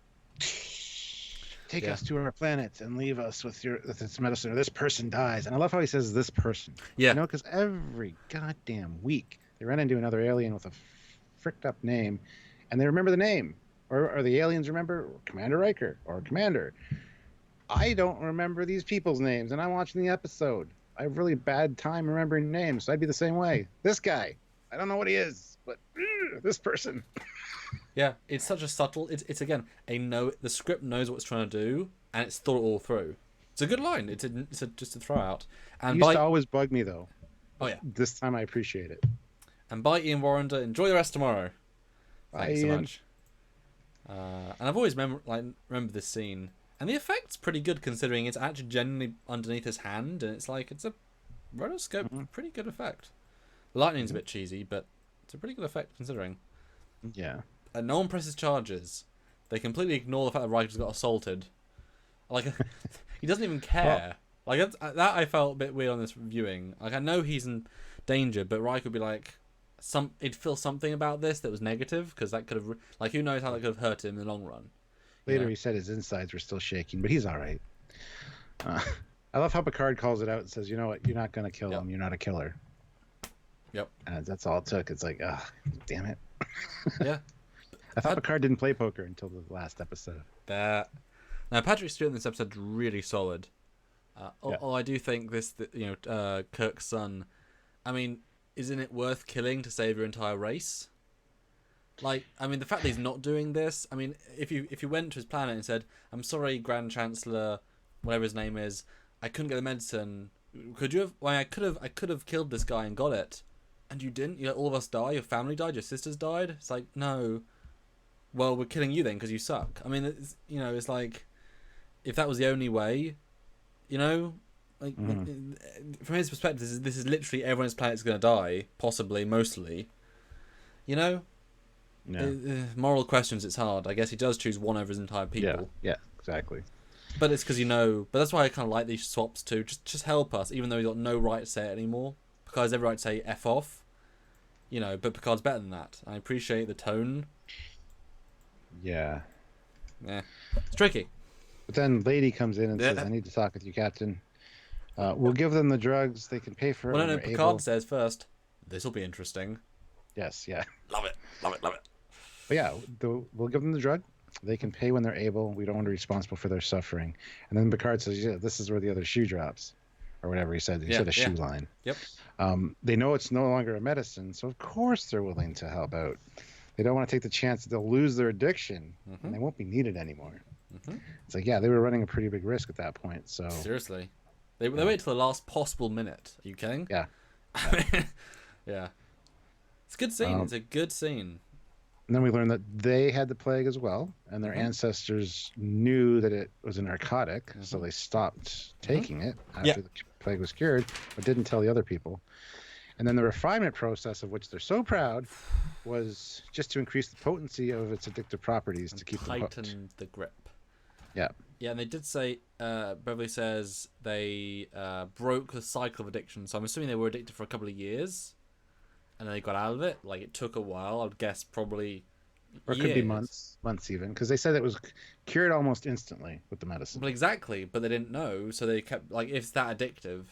Take us to our planet and leave us with this medicine, or this person dies. And I love how he says this person. Yeah. You know, because every goddamn week they run into another alien with a fricked up name, and they remember the name. Or the aliens remember Commander Riker or Commander. I don't remember these people's names, and I'm watching the episode. I have really bad time remembering names, so I'd be the same way. This guy, I don't know what he is, but this person. Yeah, it's such a subtle. It's again the script knows what it's trying to do, and it's thought it all through. It's a good line. It's just a throw out. And it used to always bug me though. Oh yeah. This time I appreciate it. And bye, Ian Warrender. Enjoy the rest tomorrow. Bye, Thanks so Ian. much. And I've always remember this scene, and the effect's pretty good considering it's actually genuinely underneath his hand, and it's a rotoscope, pretty good effect. The lightning's a bit cheesy, but it's a pretty good effect considering. Yeah. And no one presses charges. They completely ignore the fact that Riker's got assaulted. Like, he doesn't even care. Well, like that I felt a bit weird on this viewing. Like, I know he's in danger, but Riker would be like, he'd feel something about this that was negative, because that could have, who knows how that could have hurt him in the long run. Later he said his insides were still shaking, but he's all right. I love how Picard calls it out and says, you know what, you're not going to kill him, you're not a killer. Yep. And that's all it took. It's like, damn it. Yeah. I thought Picard didn't play poker until the last episode. Now, Patrick Stewart in this episode's really solid. I do think Kirk's son, I mean, isn't it worth killing to save your entire race? Like, I mean, the fact that he's not doing this, I mean, if you went to his planet and said, I'm sorry, Grand Chancellor, whatever his name is, I couldn't get the medicine. Could you have? Well, I could have killed this guy and got it, and you didn't. You let all of us die. Your family died. Your sisters died. It's like, no. Well, we're killing you then because you suck. I mean, it's like, if that was the only way, from his perspective, this is literally everyone's planet's going to die, possibly, mostly. Yeah. Moral questions, it's hard. I guess he does choose one over his entire people. Yeah, exactly. But it's because but that's why I kind of like these swaps too. Just help us, even though he's got no right to say it anymore. Picard's every right to say F off. But Picard's better than that. I appreciate the tone. Yeah. Yeah. It's tricky. But then Lady comes in and says, I need to talk with you, Captain. We'll give them the drugs. They can pay for it. Well, no, Picard says first, this'll be interesting. Yes, yeah. Love it. But yeah, we'll give them the drug. They can pay when they're able. We don't want to be responsible for their suffering. And then Picard says, yeah, this is where the other shoe drops. Or whatever he said. He said a shoe line. Yep. They know it's no longer a medicine, so of course they're willing to help out. They don't want to take the chance that they'll lose their addiction and they won't be needed anymore. It's like, yeah, they were running a pretty big risk at that point. So seriously. They wait till the last possible minute. Are you kidding? Yeah. Yeah. It's a good scene. It's a good scene. And then we learned that they had the plague as well, and their ancestors knew that it was a narcotic, so they stopped taking it after the plague was cured, but didn't tell the other people. And then the refinement process, of which they're so proud, was just to increase the potency of its addictive properties to keep them hooked. Tighten the grip. Yeah. Yeah, and they did say, Beverly says they broke the cycle of addiction, so I'm assuming they were addicted for a couple of years. and then they got out of it. Like, it took a while. I'd guess probably Or it could be years. months even, because they said it was cured almost instantly with the medicine. Well, exactly, but they didn't know, so they kept like, if it's that addictive.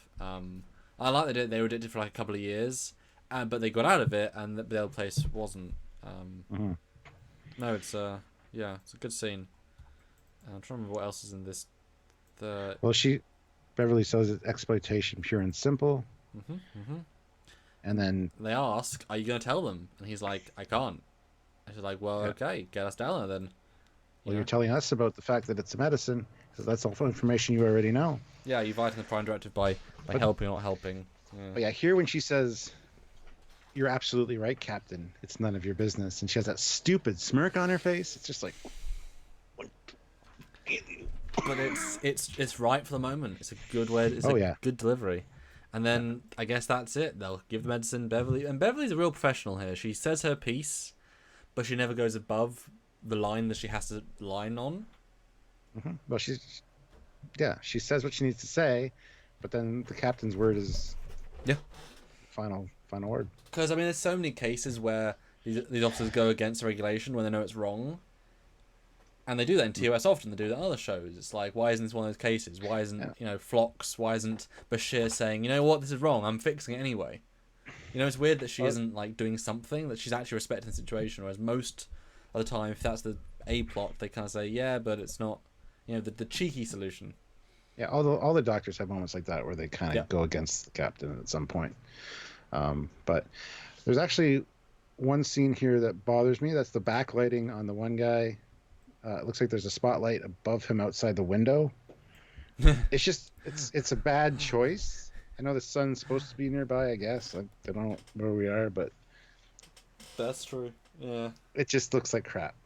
I like they were addicted for like a couple of years, but they got out of it, and the other place wasn't. Hmm. No, it's yeah, it's a good scene. I'm trying to remember what else is in this. The Well, Beverly says it's exploitation, pure and simple, and then they ask, "Are you gonna tell them?" And he's like, "I can't." And she's like, "Well, yeah, okay, get us down there then." well, You you're know? telling us about the fact that it's a medicine, because that's all information you already know. Yeah, you're violating the Prime Directive by But, helping or not helping. Yeah. but yeah, here when she says, "You're absolutely right, Captain. It's none of your business," and she has that stupid smirk on her face, it's just like, what? But it's right for the moment. It's a good way. It's Oh, a yeah. good delivery. And then I guess that's it. They'll give the medicine Beverly, and Beverly's a real professional here. She says her piece, but she never goes above the line that she has to line on. Well, she says what she needs to say, but then the captain's word is Yeah. final word. Because I mean, there's so many cases where these officers go against the regulation when they know it's wrong, and they do that in TOS often. They do that in other shows. It's like, why isn't this one of those cases? Why isn't Phlox? Why isn't Bashir saying, you know what, this is wrong. I'm fixing it anyway. It's weird that she isn't like doing something, that she's actually respecting the situation. Whereas most of the time, if that's the A plot, they kind of say, yeah, but it's not. The cheeky solution. Yeah, all the doctors have moments like that where they kind of go against the captain at some point. But there's actually one scene here that bothers me. That's the backlighting on the one guy. It looks like there's a spotlight above him outside the window. It's a bad choice. I know the sun's supposed to be nearby, I guess. I don't know where we are, but that's true. Yeah. It just looks like crap.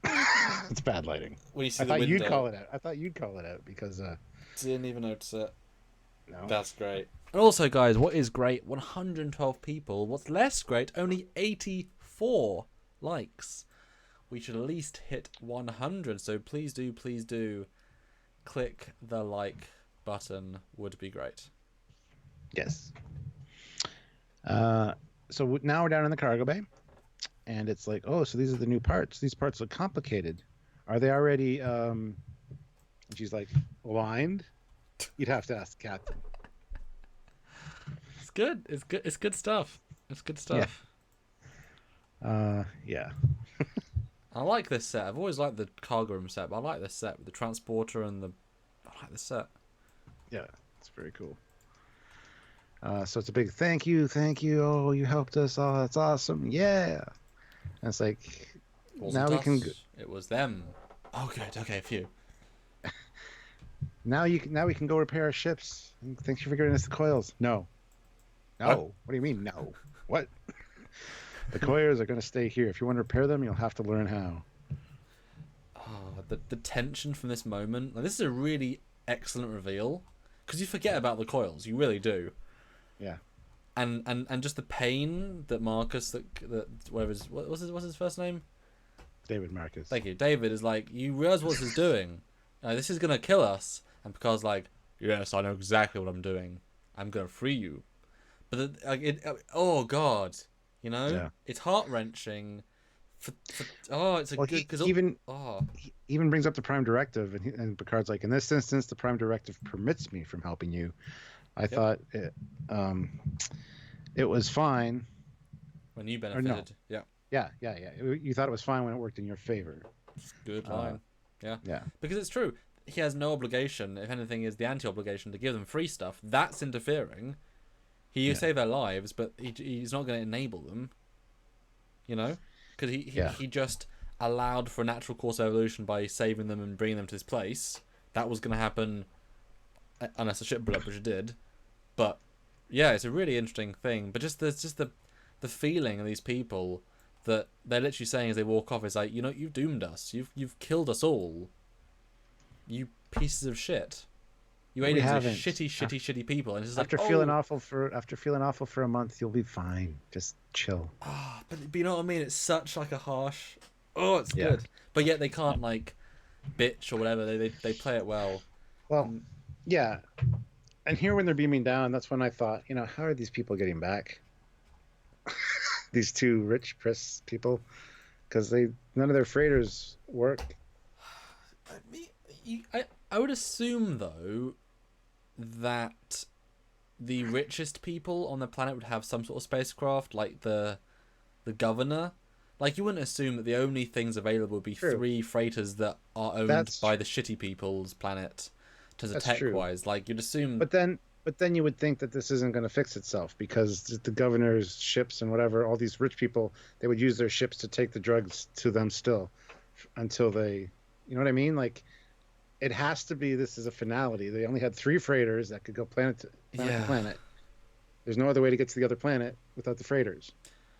It's bad lighting. When you see I the thought window, you'd call it out. I thought you'd call it out because didn't even notice it. no. That's great. And also, guys, what is great? 112 people. What's less great? Only 84 likes. We should at least hit 100. So please do click the like button. Would be great. Yes. So now we're down in the cargo bay, and it's like, oh, so these are the new parts. These parts look complicated. Are they already? And she's like, aligned. You'd have to ask the captain. It's good. It's good stuff. It's good stuff. Yeah. I like this set. I've always liked the cargo room set, but I like this set with the transporter and I like the set. Yeah, it's very cool. So it's a big thank you. Oh, you helped us. Oh, that's awesome. Yeah. And it's like, Wasn't now we us, can. It was them. Oh, good. Okay, a few. Now we can go repair our ships. Thanks for giving us the coils. No. What do you mean no? What? The coils are going to stay here. If you want to repair them, you'll have to learn how. Oh, the tension from this moment. Like, this is a really excellent reveal because you forget about the coils. You really do. Yeah. And just the pain that Marcus, that what's his first name? David Marcus. Thank you. David is like, you realize what this is doing. This is gonna kill us. And Picard's like, yes, I know exactly what I'm doing. I'm gonna free you. But oh god, it's heart wrenching. It's a good because he even brings up the Prime Directive, and Picard's like, in this instance, the Prime Directive permits me from helping you. I thought it was fine when you benefited. No. Yeah. You thought it was fine when it worked in your favor. Good line. Yeah. Because it's true. He has no obligation. If anything, is the anti-obligation to give them free stuff. That's interfering. He save their lives, but he's not going to enable them. Because he just allowed for a natural course of evolution by saving them and bringing them to this place. That was going to happen unless the ship blew up, which it did. But yeah, it's a really interesting thing. But there's just the feeling of these people that they're literally saying as they walk off is like, you've doomed us. You've killed us all. You pieces of shit. You aliens are shitty people, and it's just after feeling awful for a month, you'll be fine. Just chill. But you know what I mean? It's such like a harsh. Oh, it's good, but yet they can't like bitch or whatever. They play it well. Well, yeah. And here when they're beaming down, that's when I thought, how are these people getting back? these two rich press people, because none of their freighters work. I would assume though that the richest people on the planet would have some sort of spacecraft, like the governor. Like, you wouldn't assume that the only things available would be True. 3 freighters that are owned That's by the shitty people's planet, to the That's tech true. wise. Like, you'd assume. But then you would think that this isn't going to fix itself, because the governor's ships and whatever, all these rich people, they would use their ships to take the drugs to them still, until they, you know what I mean? Like, it has to be, this is a finality. They only had 3 freighters that could go planet to planet. There's no other way to get to the other planet without the freighters.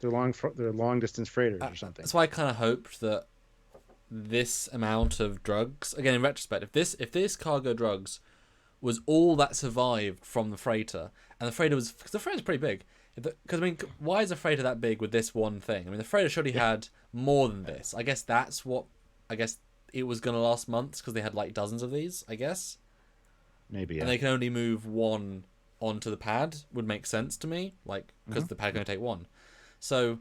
They're long distance freighters or something. That's why I kind of hoped that this amount of drugs, again in retrospect, if this cargo drugs was all that survived from the freighter, and the freighter was, because the freighter's pretty big, because I mean, why is a freighter that big with this one thing? I mean, the freighter surely had more than this. I guess that's what, I guess it was going to last months, because they had like dozens of these, I guess. Maybe, yeah. And they can only move one onto the pad, would make sense to me, like, because the pad can only take one. So,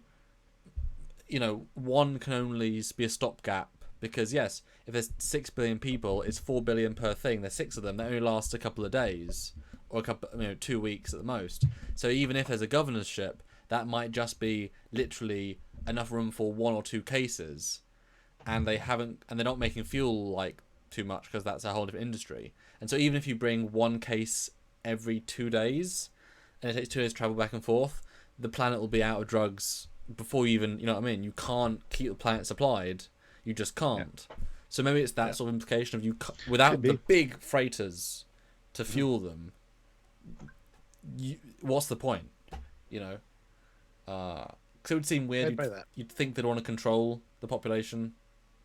you know, one can only be a stopgap, because yes, if there's 6 billion people, it's 4 billion per thing. There's 6 of them. That only last a couple of days, or 2 weeks at the most. So even if there's a governor's ship, that might just be literally enough room for 1 or 2 cases, and they're not making fuel like too much, because that's a whole different industry. And so even if you bring 1 case every 2 days, and it takes 2 days to travel back and forth, the planet will be out of drugs before you even, you know what I mean? You can't keep the planet supplied. You just can't. Yeah. So maybe it's that sort of implication of you, without the big freighters to fuel them, what's the point? You know? Because it would seem weird. You'd think they'd want to control the population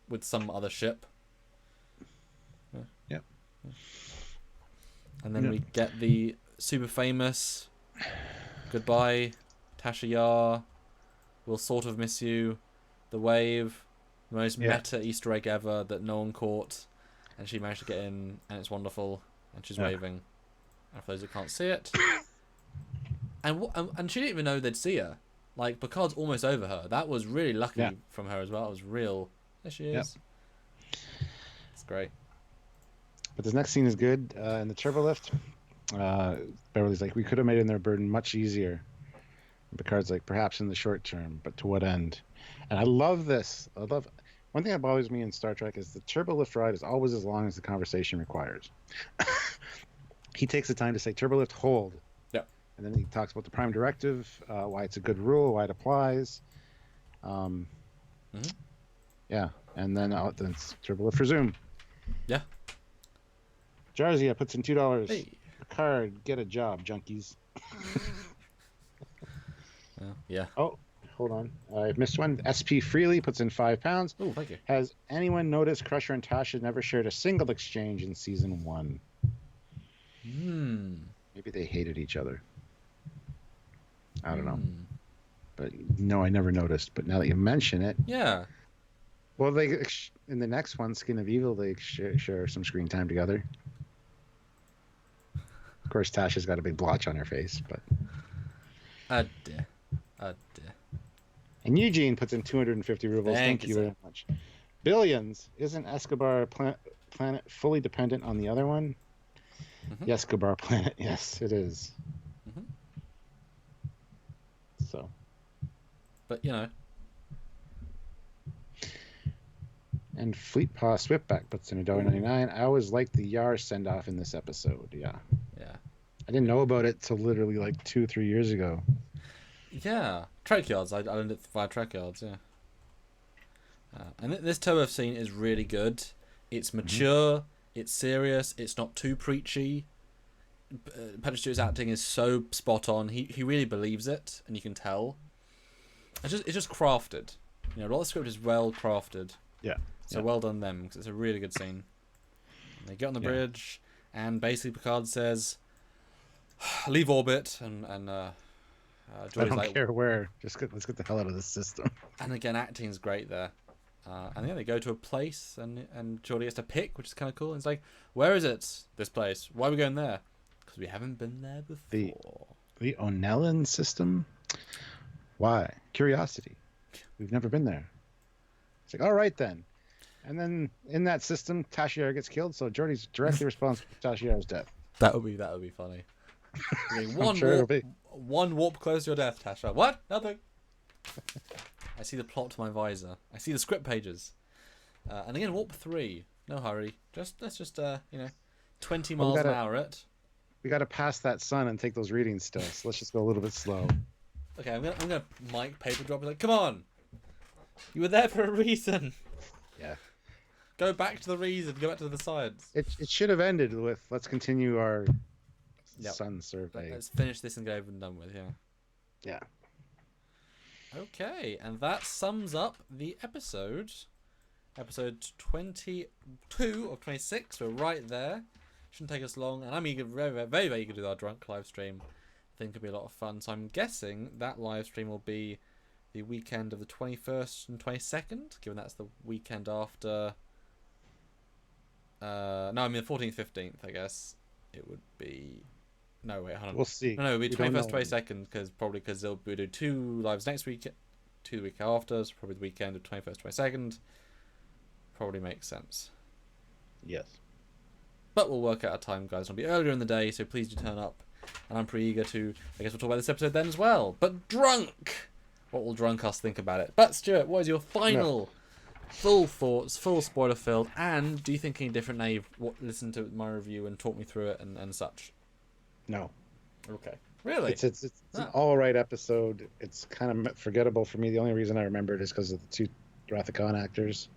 with some other ship. Yeah. And then we get the super famous goodbye, Tasha Yar, we'll sort of miss you, the wave, the most meta Easter egg ever that no one caught, and she managed to get in, and it's wonderful, and she's waving. And for those who can't see it, and she didn't even know they'd see her. Like, Picard's almost over her. That was really lucky from her as well. It was real. There she is. It's great. But this next scene is good. In the turbo lift, Beverly's like, we could have made their burden much easier. And Picard's like, perhaps in the short term, but to what end? And I love this. One thing that bothers me in Star Trek is the turbo lift ride is always as long as the conversation requires. He takes the time to say, turbo lift, hold. Yeah. And then he talks about the prime directive, why it's a good rule, why it applies. Yeah. And then it's turbo lift, resume. Yeah. Jarzia puts in $2. Hey. Picard, get a job, junkies. Yeah. Oh, hold on. I missed one. SP Freely puts in £5. Oh, thank you. Has anyone noticed Crusher and Tasha never shared a single exchange in season 1? Maybe they hated each other. I don't know. But no, I never noticed. But now that you mention it. Yeah. Well, they in the next one, Skin of Evil, they share some screen time together. Of course, Tasha's got a big blotch on her face, but. Dear. And Eugene puts in 250 rubles. Thank you very much. Billions. Isn't Escobar planet fully dependent on the other one? The Escobar planet. Yes, it is. So. But, you know. And Fleet Paw Swiftback puts in $1.99. I always liked the Yar send-off in this episode. Yeah. I didn't know about it till literally like 2-3 years ago. Yeah. Trekyards. I learned it via Trekyards, yeah. And this Toev scene is really good. It's mature. It's serious. It's not too preachy. Patrick Stewart's acting is so spot on. He really believes it, and you can tell. It's just crafted. You know, a lot of the script is well crafted. Yeah. So well done them, because it's a really good scene. And they get on the bridge, and basically Picard says, "Leave orbit," and I don't care where. Let's get the hell out of this system. And again, acting's great there. And then they go to a place, and Geordi gets to pick, which is kind of cool. And it's like, where is it? This place. Why are we going there? Because we haven't been there before. The Onellan system. Why? Curiosity. We've never been there. It's like, all right then. And then in that system, Tashiar gets killed, so Geordi's directly responsible for Tashiar's death. That would be funny. Okay, I'm sure it'll be. one warp close to your death, Tasha. What? Nothing. I see the plot to my visor. I see the script pages. And again, warp 3. No hurry. Let's just 20 miles an hour it. We got to pass that sun and take those readings still. So let's just go a little bit slow. Okay, I'm gonna mic paper drop. Like, come on, you were there for a reason. Yeah. Go back to the reason. Go back to the science. It should have ended with let's continue our sun survey. Let's finish this and get over and done with. Yeah. Yeah. Okay, and that sums up the episode. Episode 22 of 26. We're right there. Shouldn't take us long, and I'm eager, very, very, very eager to do our drunk live stream. I think it'll be a lot of fun. So I'm guessing that live stream will be the weekend of the 21st and 22nd, given that's the weekend after. No, I mean the 14th, 15th. I guess it would be. No, wait, hold on. We'll see. No, it'll be 21st, 22nd, because we'll do 2 lives next week, 2 the week after. So probably the weekend of 21st, 22nd. Probably makes sense. Yes. But we'll work out a time, guys. It'll be earlier in the day, so please do turn up. And I'm pretty eager to. I guess we'll talk about this episode then as well. But drunk. What will drunk us think about it? But Stuart, what is your final full thoughts, full spoiler filled, and do you think any different now you've listened to my review and talk me through it and such? No. Okay. Really? It's an all right episode. It's kind of forgettable for me. The only reason I remember it is because of the 2 Wrath of Khan actors.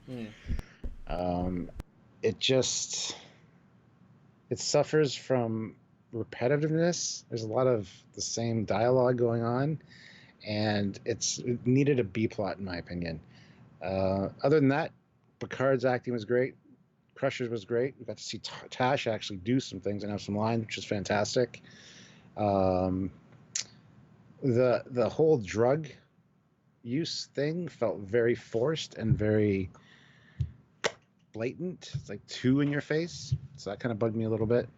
It suffers from repetitiveness. There's a lot of the same dialogue going on, and it needed a B plot in my opinion. Other than that, Picard's acting was great. Crusher's was great. We got to see Tash actually do some things and have some lines, which is fantastic. The whole drug use thing felt very forced and very blatant. It's like 2 in your face, so that kind of bugged me a little bit.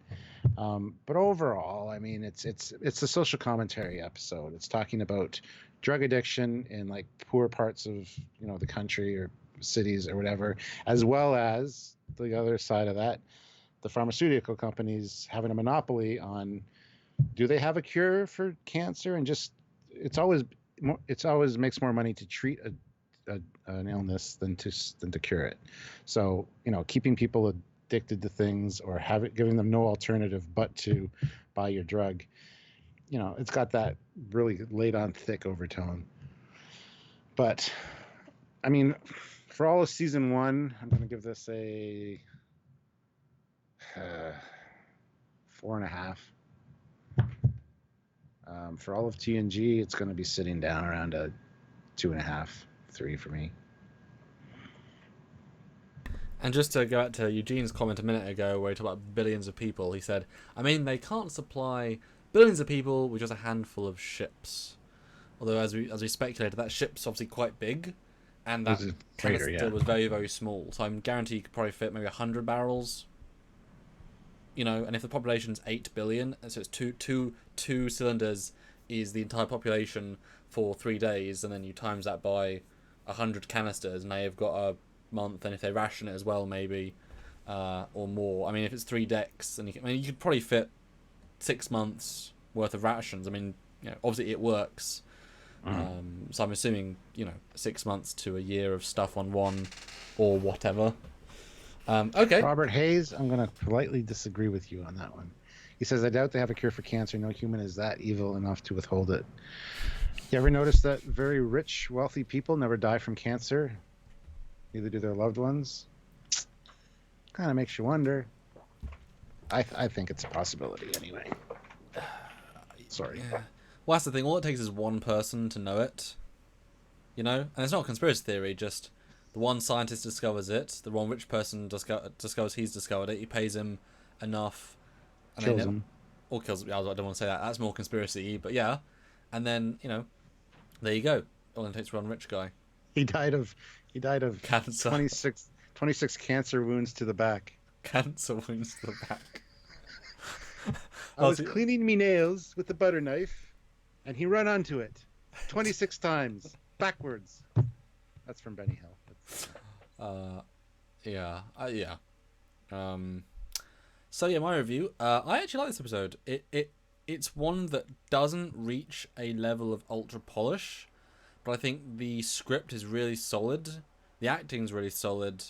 But overall, I mean, it's a social commentary episode. It's talking about drug addiction in like poor parts of the country or cities or whatever, as well as the other side of that, the pharmaceutical companies having a monopoly on do they have a cure for cancer, and just it's always makes more money to treat an illness than to cure it. So keeping people addicted to things or giving them no alternative but to buy your drug, it's got that really laid on thick overtone. But I mean, for all of season 1, I'm going to give this a 4.5. For all of TNG, it's going to be sitting down around a 2.5, 3 for me. And just to go back to Eugene's comment a minute ago where he talked about billions of people, he said, I mean, they can't supply billions of people with just a handful of ships. Although, as we speculated, that ship's obviously quite big, and that canister was very, very small. So I'm guaranteed you could probably fit maybe 100 barrels. And if the population's 8 billion, so it's two cylinders is the entire population for 3 days, and then you times that by 100 canisters, and now you've got a month, and if they ration it as well, maybe, or more. I mean, if it's 3 decks, and you could probably fit 6 months worth of rations. I mean, obviously it works. So I'm assuming 6 months to a year of stuff on one, or whatever. Okay. Robert Hayes, I'm going to politely disagree with you on that one. He says, I doubt they have a cure for cancer. No human is that evil enough to withhold it. You ever notice that very rich, wealthy people never die from cancer? Neither do their loved ones. Kind of makes you wonder. I think it's a possibility anyway. Sorry. Yeah. Well, that's the thing. All it takes is one person to know it. And it's not a conspiracy theory, just the one scientist discovers it, the one rich person discovers he's discovered it, he pays him enough. And kills him. Or kills him. I don't want to say that. That's more conspiracy, but yeah. And then, there you go. All it takes for one rich guy. He died of cancer. 26 cancer wounds to the back. Cancer wounds to the back. I was cleaning me nails with the butter knife, and he run onto it. 26 times backwards. That's from Benny Hill. Yeah. Yeah. So yeah, my review. I actually like this episode. It's one that doesn't reach a level of ultra polish, but I think the script is really solid. The acting's really solid,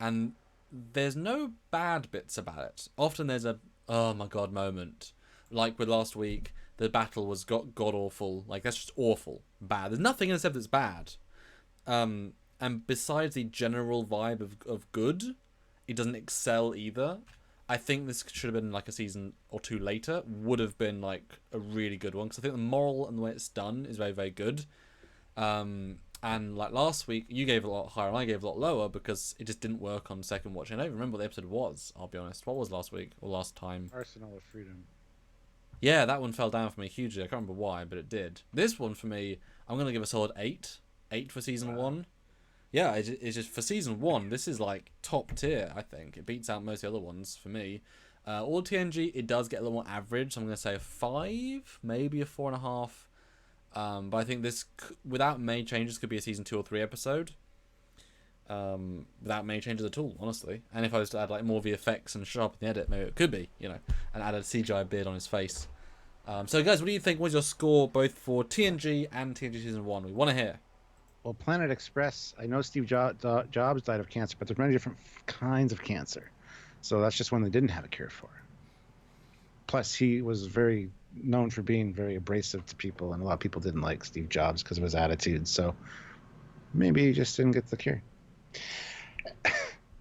and there's no bad bits about it. Often there's a oh my god moment, like with last week. The battle was god awful. Like that's just awful, bad. There's nothing in this episode that's bad. And besides the general vibe of good, it doesn't excel either. I think this should have been like a season or two later. Would have been like a really good one because I think the moral and the way it's done is very very good. And like last week, you gave it a lot higher and I gave it a lot lower because it just didn't work on second watch. I don't even remember what the episode was. I'll be honest. What was last week or last time? Arsenal of Freedom. Yeah, that one fell down for me hugely. I can't remember why, but it did. This one for me, I'm gonna give a solid 8. 8 for season 1. Yeah, it's just for season 1. This is like top tier. I think it beats out most of the other ones for me. All TNG, it does get a little more average. So I'm gonna say a 5, maybe a 4.5. But I think this, without made changes, could be a season 2 or 3 episode. Without made changes at all, honestly. And if I was to add like more VFX and sharpen the edit, maybe it could be, and add a CGI beard on his face. So guys, what do you think was your score both for TNG and TNG season 1? We want to hear. Well, Planet Express, I know Steve Jobs died of cancer, but there's many different kinds of cancer. So that's just one they didn't have a cure for. Plus, he was very known for being very abrasive to people, and a lot of people didn't like Steve Jobs because of his attitude. So maybe he just didn't get the cure.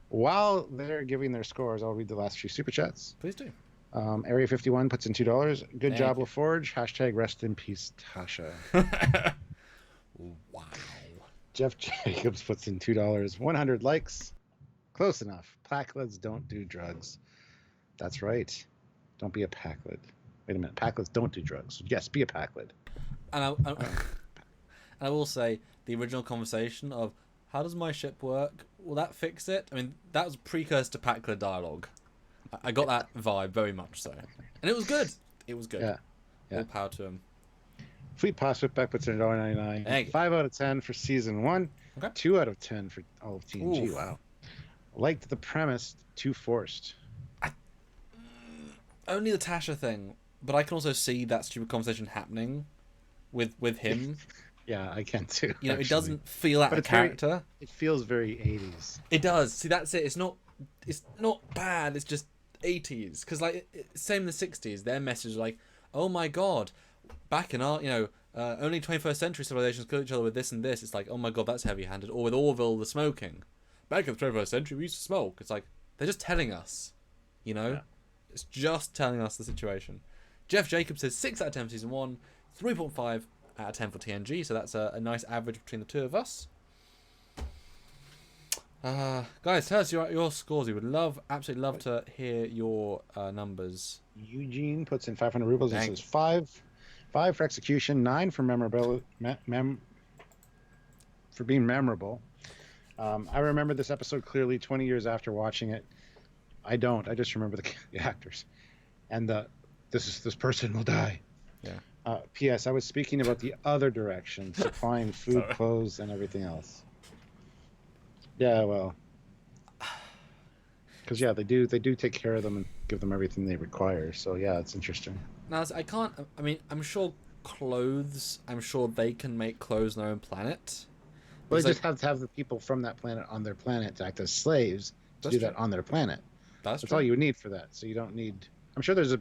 While they're giving their scores, I'll read the last few super chats. Please do. Area 51 puts in $2. Good Thank job, you. LaForge. Hashtag rest in peace, Tasha. Wow. Jeff Jacobs puts in $2. 100 likes. Close enough. Packlets don't do drugs. That's right. Don't be a packlid. Wait a minute. Packlets don't do drugs. Yes, be a packlid. And I will say, the original conversation of, how does my ship work? Will that fix it? I mean, that was a precursor to Packler dialogue. I got that vibe very much so. And it was good. It was good. Yeah. All power to him. Fleet Pass with back puts in $1.99. Thank you. 5 out of 10 for season 1. Okay. 2 out of 10 for all of TNG. Oof. Wow. Liked the premise. Too forced. Only the Tasha thing, but I can also see that stupid conversation happening with him. Yeah, I can too. It doesn't feel out But of it's very- character. It feels very 80s. It does. See, that's it. It's not bad. It's just 80s. Because same in the 60s, their message is like, oh my god, back in our only 21st century civilizations kill each other with this and this. It's like, oh my god, that's heavy-handed. Or with Orville, the smoking. Back in the 21st century, we used to smoke. It's like they're just telling us, Yeah. It's just telling us the situation. Jeff Jacobs says 6 out of 10 for season 1, 3.5 out of 10 for TNG. So that's a nice average between the two of us. Guys, tell us your scores. We would absolutely love to hear your numbers. Eugene puts in 500 rubles and Thanks. says 5 for execution, 9 for for being memorable. I remember this episode clearly 20 years after watching it. I don't. I just remember the actors. And this person will die. Yeah. P.S. I was speaking about the other direction, supplying food, Sorry. clothes, and everything else. Yeah, well, because they do take care of them and give them everything they require. So yeah, it's interesting. Now, I'm sure clothes. I'm sure they can make clothes on their own planet. Well, they Because just have to have the people from that planet on their planet to act as slaves to That's do true. that on their planet. That's That's true. all you would need for that. So you don't need. I'm sure there's a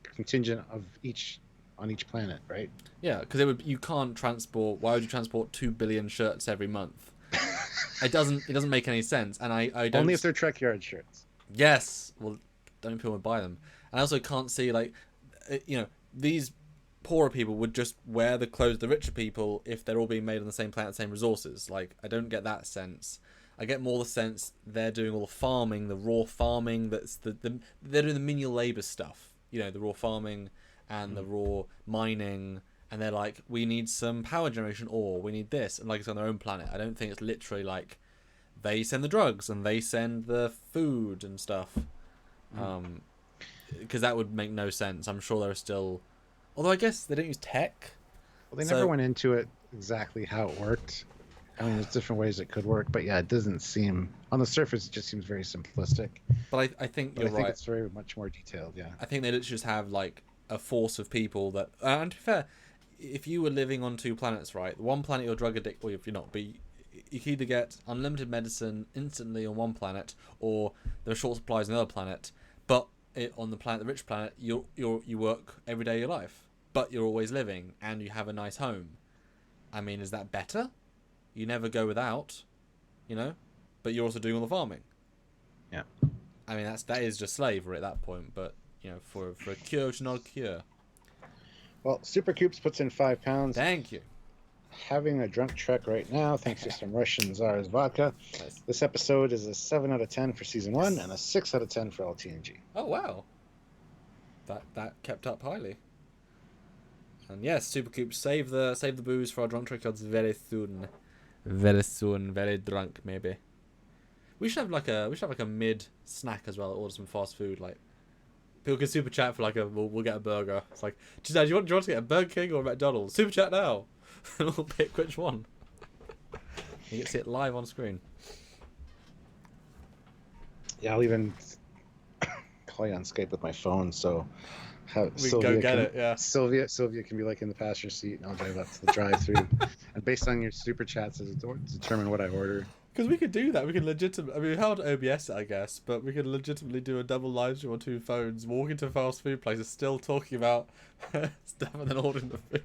contingent of each on each planet, right? Yeah, because you can't transport. Why would you transport 2 billion shirts every month? It doesn't make any sense, and I don't. Only if they're Trekyard shirts. Yes, well, don't people would buy them, and I also can't see these poorer people would just wear the clothes of the richer people if they're all being made on the same planet, same resources. Like, I don't get that sense. I get more the sense they're doing all the farming, the raw farming. That's they're doing the menial labor stuff. The raw farming and the raw mining. And they're like, we need some power generation ore, we need this, and it's on their own planet. I don't think it's literally like they send the drugs and they send the food and stuff, because that would make no sense. I'm sure there are still, although I guess they don't use tech. Well, they So- never went into it exactly how it worked. I mean, there's different ways it could work, but yeah, it doesn't seem on the surface. It just seems very simplistic. But I think But you're I think right. it's very much more detailed. Yeah. I think they literally just have like a force of people that. And to be fair, if you were living on 2 planets, right? One planet you're drug addicted, or if you're not, but you can either get unlimited medicine instantly on one planet, or there are short supplies on another planet. But on the planet, the rich planet, you work every day of your life, but you're always living and you have a nice home. I mean, is that better? You never go without, you know, but you're also doing all the farming. Yeah. I mean, that is just slavery at that point, but you know, for a cure to not a cure. Well, Super Coops puts in £5. Thank you. Having a drunk trek right now, thanks to some Russian Tsar's vodka. Nice. This episode is a 7 out of 10 for season 1 and a 6 out of 10 for all TNG. Oh wow. That kept up highly. And yes, Super Coop, save the booze for our drunk Trekyards very soon. Very soon, very drunk maybe. We should have like a mid snack as well. Order some fast food. Like people can super chat for like we'll get a burger. It's like, do you want to get a Burger King or a McDonald's? Super chat now. And we'll pick which one. You get to see it live on screen. Yeah, I'll even call you on Skype with my phone, so We can go get it, yeah. Sylvia can be like in the passenger seat, and I'll drive up to the drive-through. And based on your super chats, determine what I order. Because we could do that. We could legitimately. I mean, we held OBS, I guess, but we could legitimately do a double live stream on 2 phones, walk into fast food places, still talking about stuff, and then ordering the food.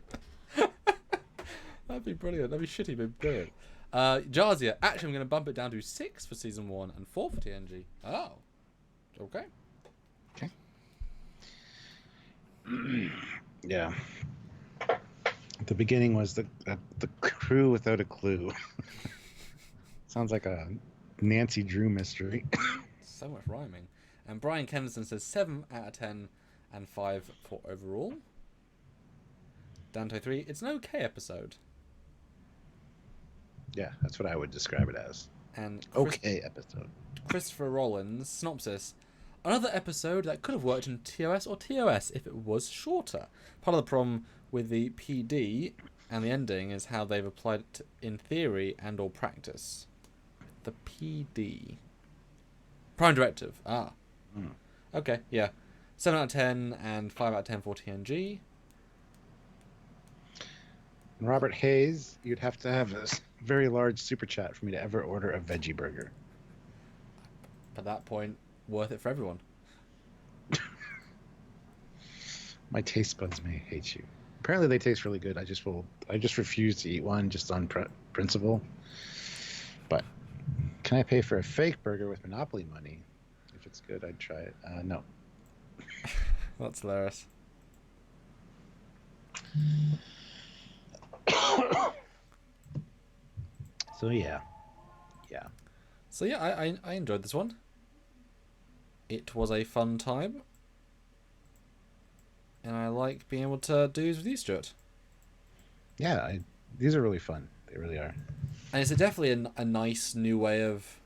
That'd be brilliant. That'd be shitty, but brilliant. Jarzia, actually, I'm going to bump it down to 6 for season 1 and 4 for TNG. Oh, okay. Okay. Yeah. The beginning was the crew without a clue. Sounds like a Nancy Drew mystery. So much rhyming. And Brian Kennison says 7 out of 10 and 5 for overall. Dante 3, it's an okay episode. Yeah, that's what I would describe it as. And Okay episode. Christopher Rollins, synopsis. Another episode that could have worked in TOS or TOS if it was shorter. Part of the problem with the PD and the ending is how they've applied it in theory and or practice. The PD. Prime Directive. Ah. Mm. Okay, yeah. 7 out of 10 and 5 out of 10 for TNG. And Robert Hayes, you'd have to have a very large super chat for me to ever order a veggie burger. At that point, worth it for everyone. My taste buds may hate you. Apparently they taste really good. I just refuse to eat one just on principle. But can I pay for a fake burger with Monopoly money? If it's good, I'd try it. No. That's hilarious. So yeah. So yeah, I enjoyed this one. It was a fun time. And I like being able to do this with you, Stuart. Yeah, these are really fun. They really are. And it's definitely a nice new way of,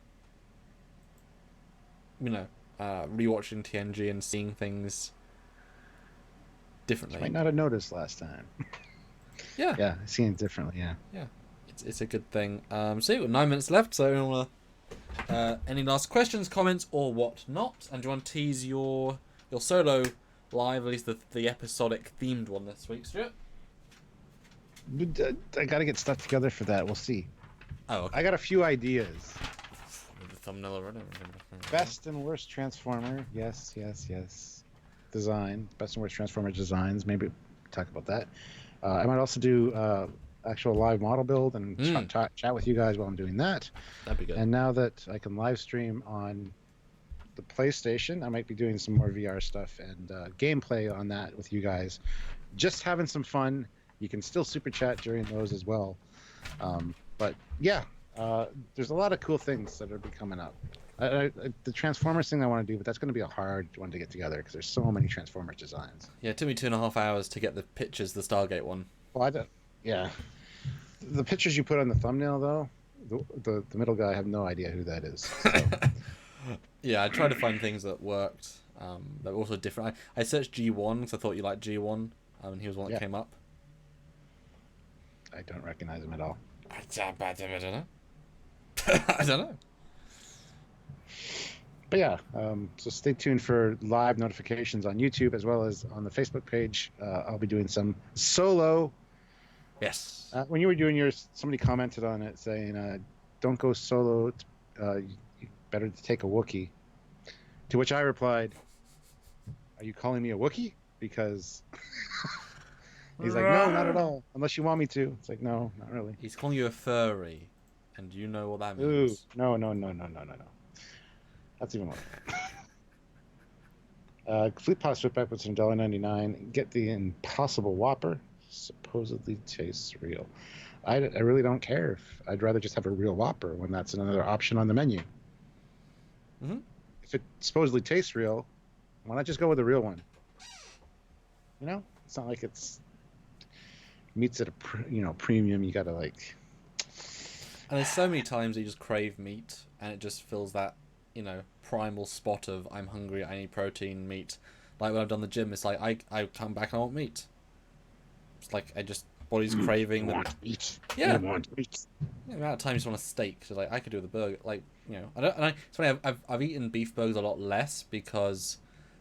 you know, rewatching TNG and seeing things differently. You might not have noticed last time. Yeah. Yeah, seeing it differently, yeah. Yeah. It's a good thing. So we've got 9 minutes left, so any last questions, comments, or whatnot? And do you want to tease your solo live, at least the episodic themed one this week, Stuart? I gotta get stuff together for that. We'll see. Oh, okay. I got a few ideas. The thumbnail already. Best and worst Transformer. Yes. Design. Best and worst Transformer designs. Maybe talk about that. I might also do actual live model build and chat with you guys while I'm doing that. That'd be good. And now that I can live stream on the PlayStation, I might be doing some more VR stuff and gameplay on that with you guys. Just having some fun. You can still super chat during those as well. But yeah, there's a lot of cool things that are be coming up. The Transformers thing I want to do, but that's going to be a hard one to get together because there's so many Transformers designs. Yeah, it took me 2.5 hours to get the pictures, the Stargate one. Well, yeah. The pictures you put on the thumbnail, though, the middle guy, I have no idea who that is. So. Yeah, I tried to find things that worked. That were also different. I searched G1 because I thought you liked G1, and he was one that came up. I don't recognize him at all. I don't know. I don't know. But yeah, so stay tuned for live notifications on YouTube as well as on the Facebook page. I'll be doing some solo. Yes. When you were doing yours, somebody commented on it saying, "Don't go solo. Better to take a Wookiee." To which I replied, "Are you calling me a Wookiee?" Because he's like, "No, not at all. Unless you want me to." It's like, "No, not really." He's calling you a furry, and you know what that Ooh, means. no. That's even worse. Fleet Pass Switchback was $1.99. Get the Impossible Whopper. Supposedly tastes real. I really don't care. I'd rather just have a real Whopper when that's another option on the menu. Mm-hmm. If it supposedly tastes real, why not just go with a real one? You know, it's not like it's meat's at a premium. You gotta like. And there's so many times you just crave meat, and it just fills that, primal spot of I'm hungry, I need protein, meat. Like when I've done the gym, it's like I come back and I want meat. It's like body's craving the meat. Yeah. Want meat. The amount of times you just want a steak. So like I could do with a burger. Like I don't. And it's funny. I've eaten beef burgers a lot less because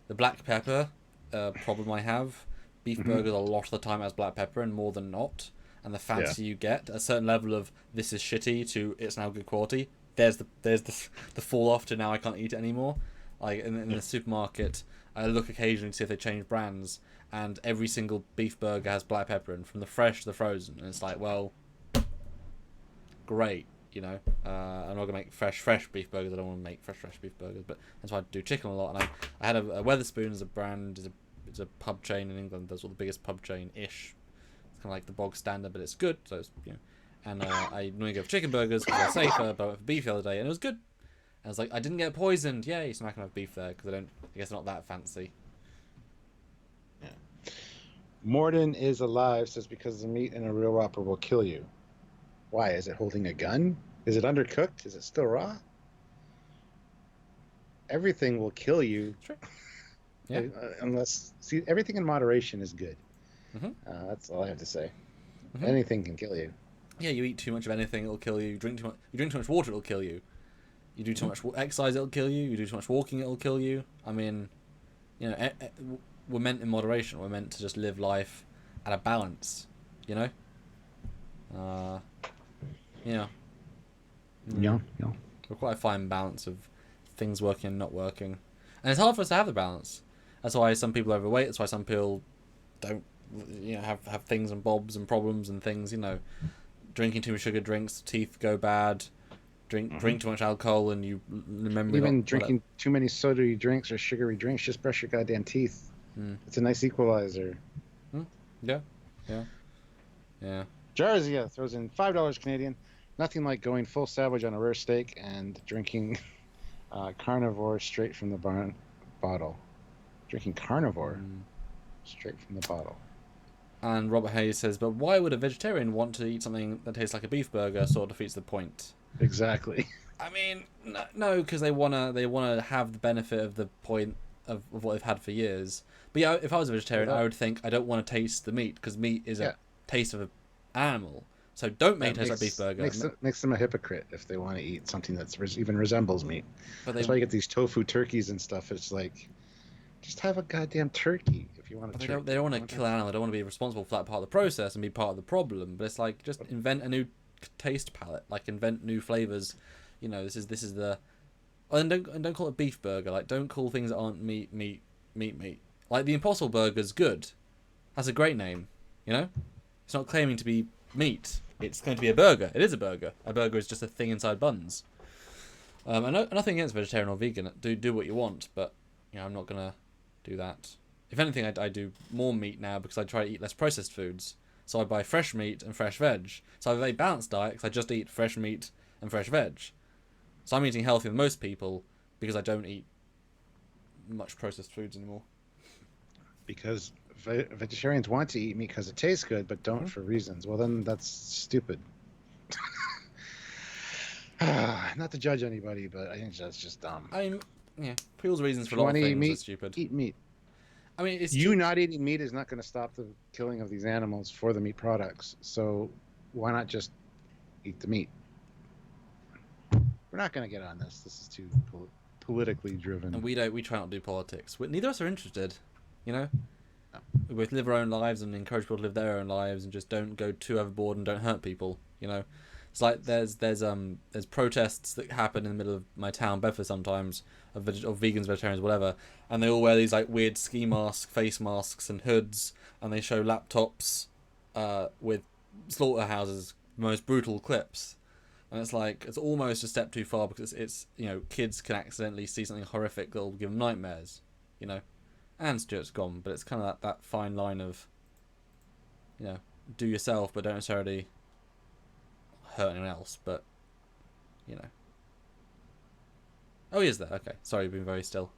the black pepper problem I have. Beef burgers a lot of the time has black pepper, and more than not. And the fancier you get, a certain level of this is shitty to it's now good quality. There's the fall off to now I can't eat it anymore. Like in the supermarket, I look occasionally to see if they change brands, and every single beef burger has black pepper in, from the fresh to the frozen, and it's like, well, great, I'm not gonna make fresh beef burgers. I don't want to make fresh beef burgers, but that's why I do chicken a lot. And I had a Weatherspoon as a brand, is a pub chain in England. That's all the biggest pub chain ish. It's kind of like the bog standard, but it's good. So it's, and I normally go for chicken burgers because they're safer. But I went for beef the other day, and it was good. And I was like, I didn't get poisoned. Yay! So I can have beef there because I guess they're not that fancy. Yeah. Morden is alive says because the meat in a real Whopper will kill you. Why? Is it holding a gun? Is it undercooked? Is it still raw? Everything will kill you. Sure. Yeah. Everything in moderation is good. Mm-hmm. That's all I have to say. Mm-hmm. Anything can kill you. Yeah, you eat too much of anything, it'll kill you. You drink too much water, it'll kill you. You do too much exercise, it'll kill you. You do too much walking, it'll kill you. I mean, we're meant in moderation. We're meant to just live life at a balance, Yeah. We're quite a fine balance of things working and not working. And it's hard for us to have the balance. That's why some people are overweight. That's why some people don't, have things and bobs and problems and things, Drinking too much sugar drinks, teeth go bad. Drink too much alcohol and you remember... Even drinking too many sodary drinks or sugary drinks, just brush your goddamn teeth. It's a nice equalizer. Yeah. Jarzia throws in $5 Canadian. Nothing like going full savage on a rare steak and drinking carnivore straight from the bottle. Drinking carnivore straight from the bottle. And Robert Hayes says, but why would a vegetarian want to eat something that tastes like a beef burger? Sort of defeats the point. Exactly. I mean, no, because they wanna have the benefit of the point of what they've had for years. But yeah, if I was a vegetarian, I would think I don't want to taste the meat because meat is a taste of an animal. So don't make it taste like beef burger. Makes them a hypocrite if they want to eat something that even resembles meat. But that's why you get these tofu turkeys and stuff. It's like, just have a goddamn turkey if you want to. They don't want to kill an animal. They don't want to be responsible for that part of the process and be part of the problem. But it's like, just invent a new taste palette. Like, invent new flavors. This is the. And don't call it beef burger. Like, don't call things that aren't meat. Like the Impossible Burger's good. That's a great name. It's not claiming to be meat. It's going to be a burger. It is a burger. A burger is just a thing inside buns. And nothing against vegetarian or vegan. Do what you want, but I'm not gonna do that. If anything, I do more meat now because I try to eat less processed foods. So I buy fresh meat and fresh veg. So I have a very balanced diet because I just eat fresh meat and fresh veg. So I'm eating healthier than most people because I don't eat much processed foods anymore. Because vegetarians want to eat meat because it tastes good, but don't for reasons. Well, then that's stupid. Not to judge anybody, but I think that's just dumb. People's reasons for a lot of things are stupid. Eat meat. I mean, it's not eating meat is not going to stop the killing of these animals for the meat products. So why not just eat the meat? We're not going to get on this. This is too politically driven. And we try not to do politics. Neither of us are interested, you know. No. We both live our own lives and encourage people to live their own lives and just don't go too overboard and don't hurt people, you know. It's like there's protests that happen in the middle of my town, Bedford, sometimes of vegans, vegetarians, whatever, and they all wear these like weird ski masks, face masks, and hoods, and they show laptops with slaughterhouses, most brutal clips, and it's like it's almost a step too far because it's you know, kids can accidentally see something horrific that'll give them nightmares, you know, and Stuart's gone, but it's kind of that fine line of, you know, do yourself but don't necessarily hurt anyone else, but you know. Oh, he is there. Okay, sorry, you've been very still.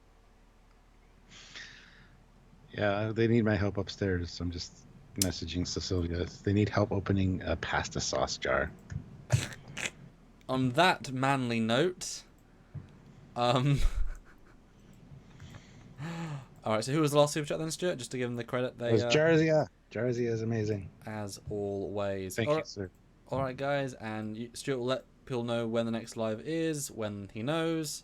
Yeah, they need my help upstairs. I'm just messaging Cecilia. They need help opening a pasta sauce jar. On that manly note, all right. So who was the last super chat then, Stuart? Just to give them the credit, It was Jarzia. Jarzia is amazing. as always. Thank you, sir. All right, guys, and Stuart will let people know when the next live is when he knows,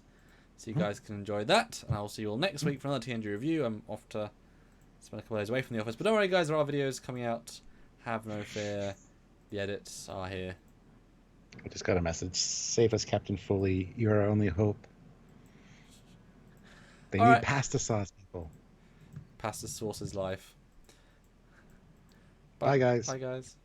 so you guys can enjoy that. And I'll see you all next week for another TNG review. I'm off to spend a couple of days away from the office, but don't worry, guys, there are videos coming out. Have no fear. The edits are here. I just got a message. Save us, Captain Foley. You are our only hope. They All need right. pasta sauce, people. Pasta sauce is life. Bye, guys. Bye, guys.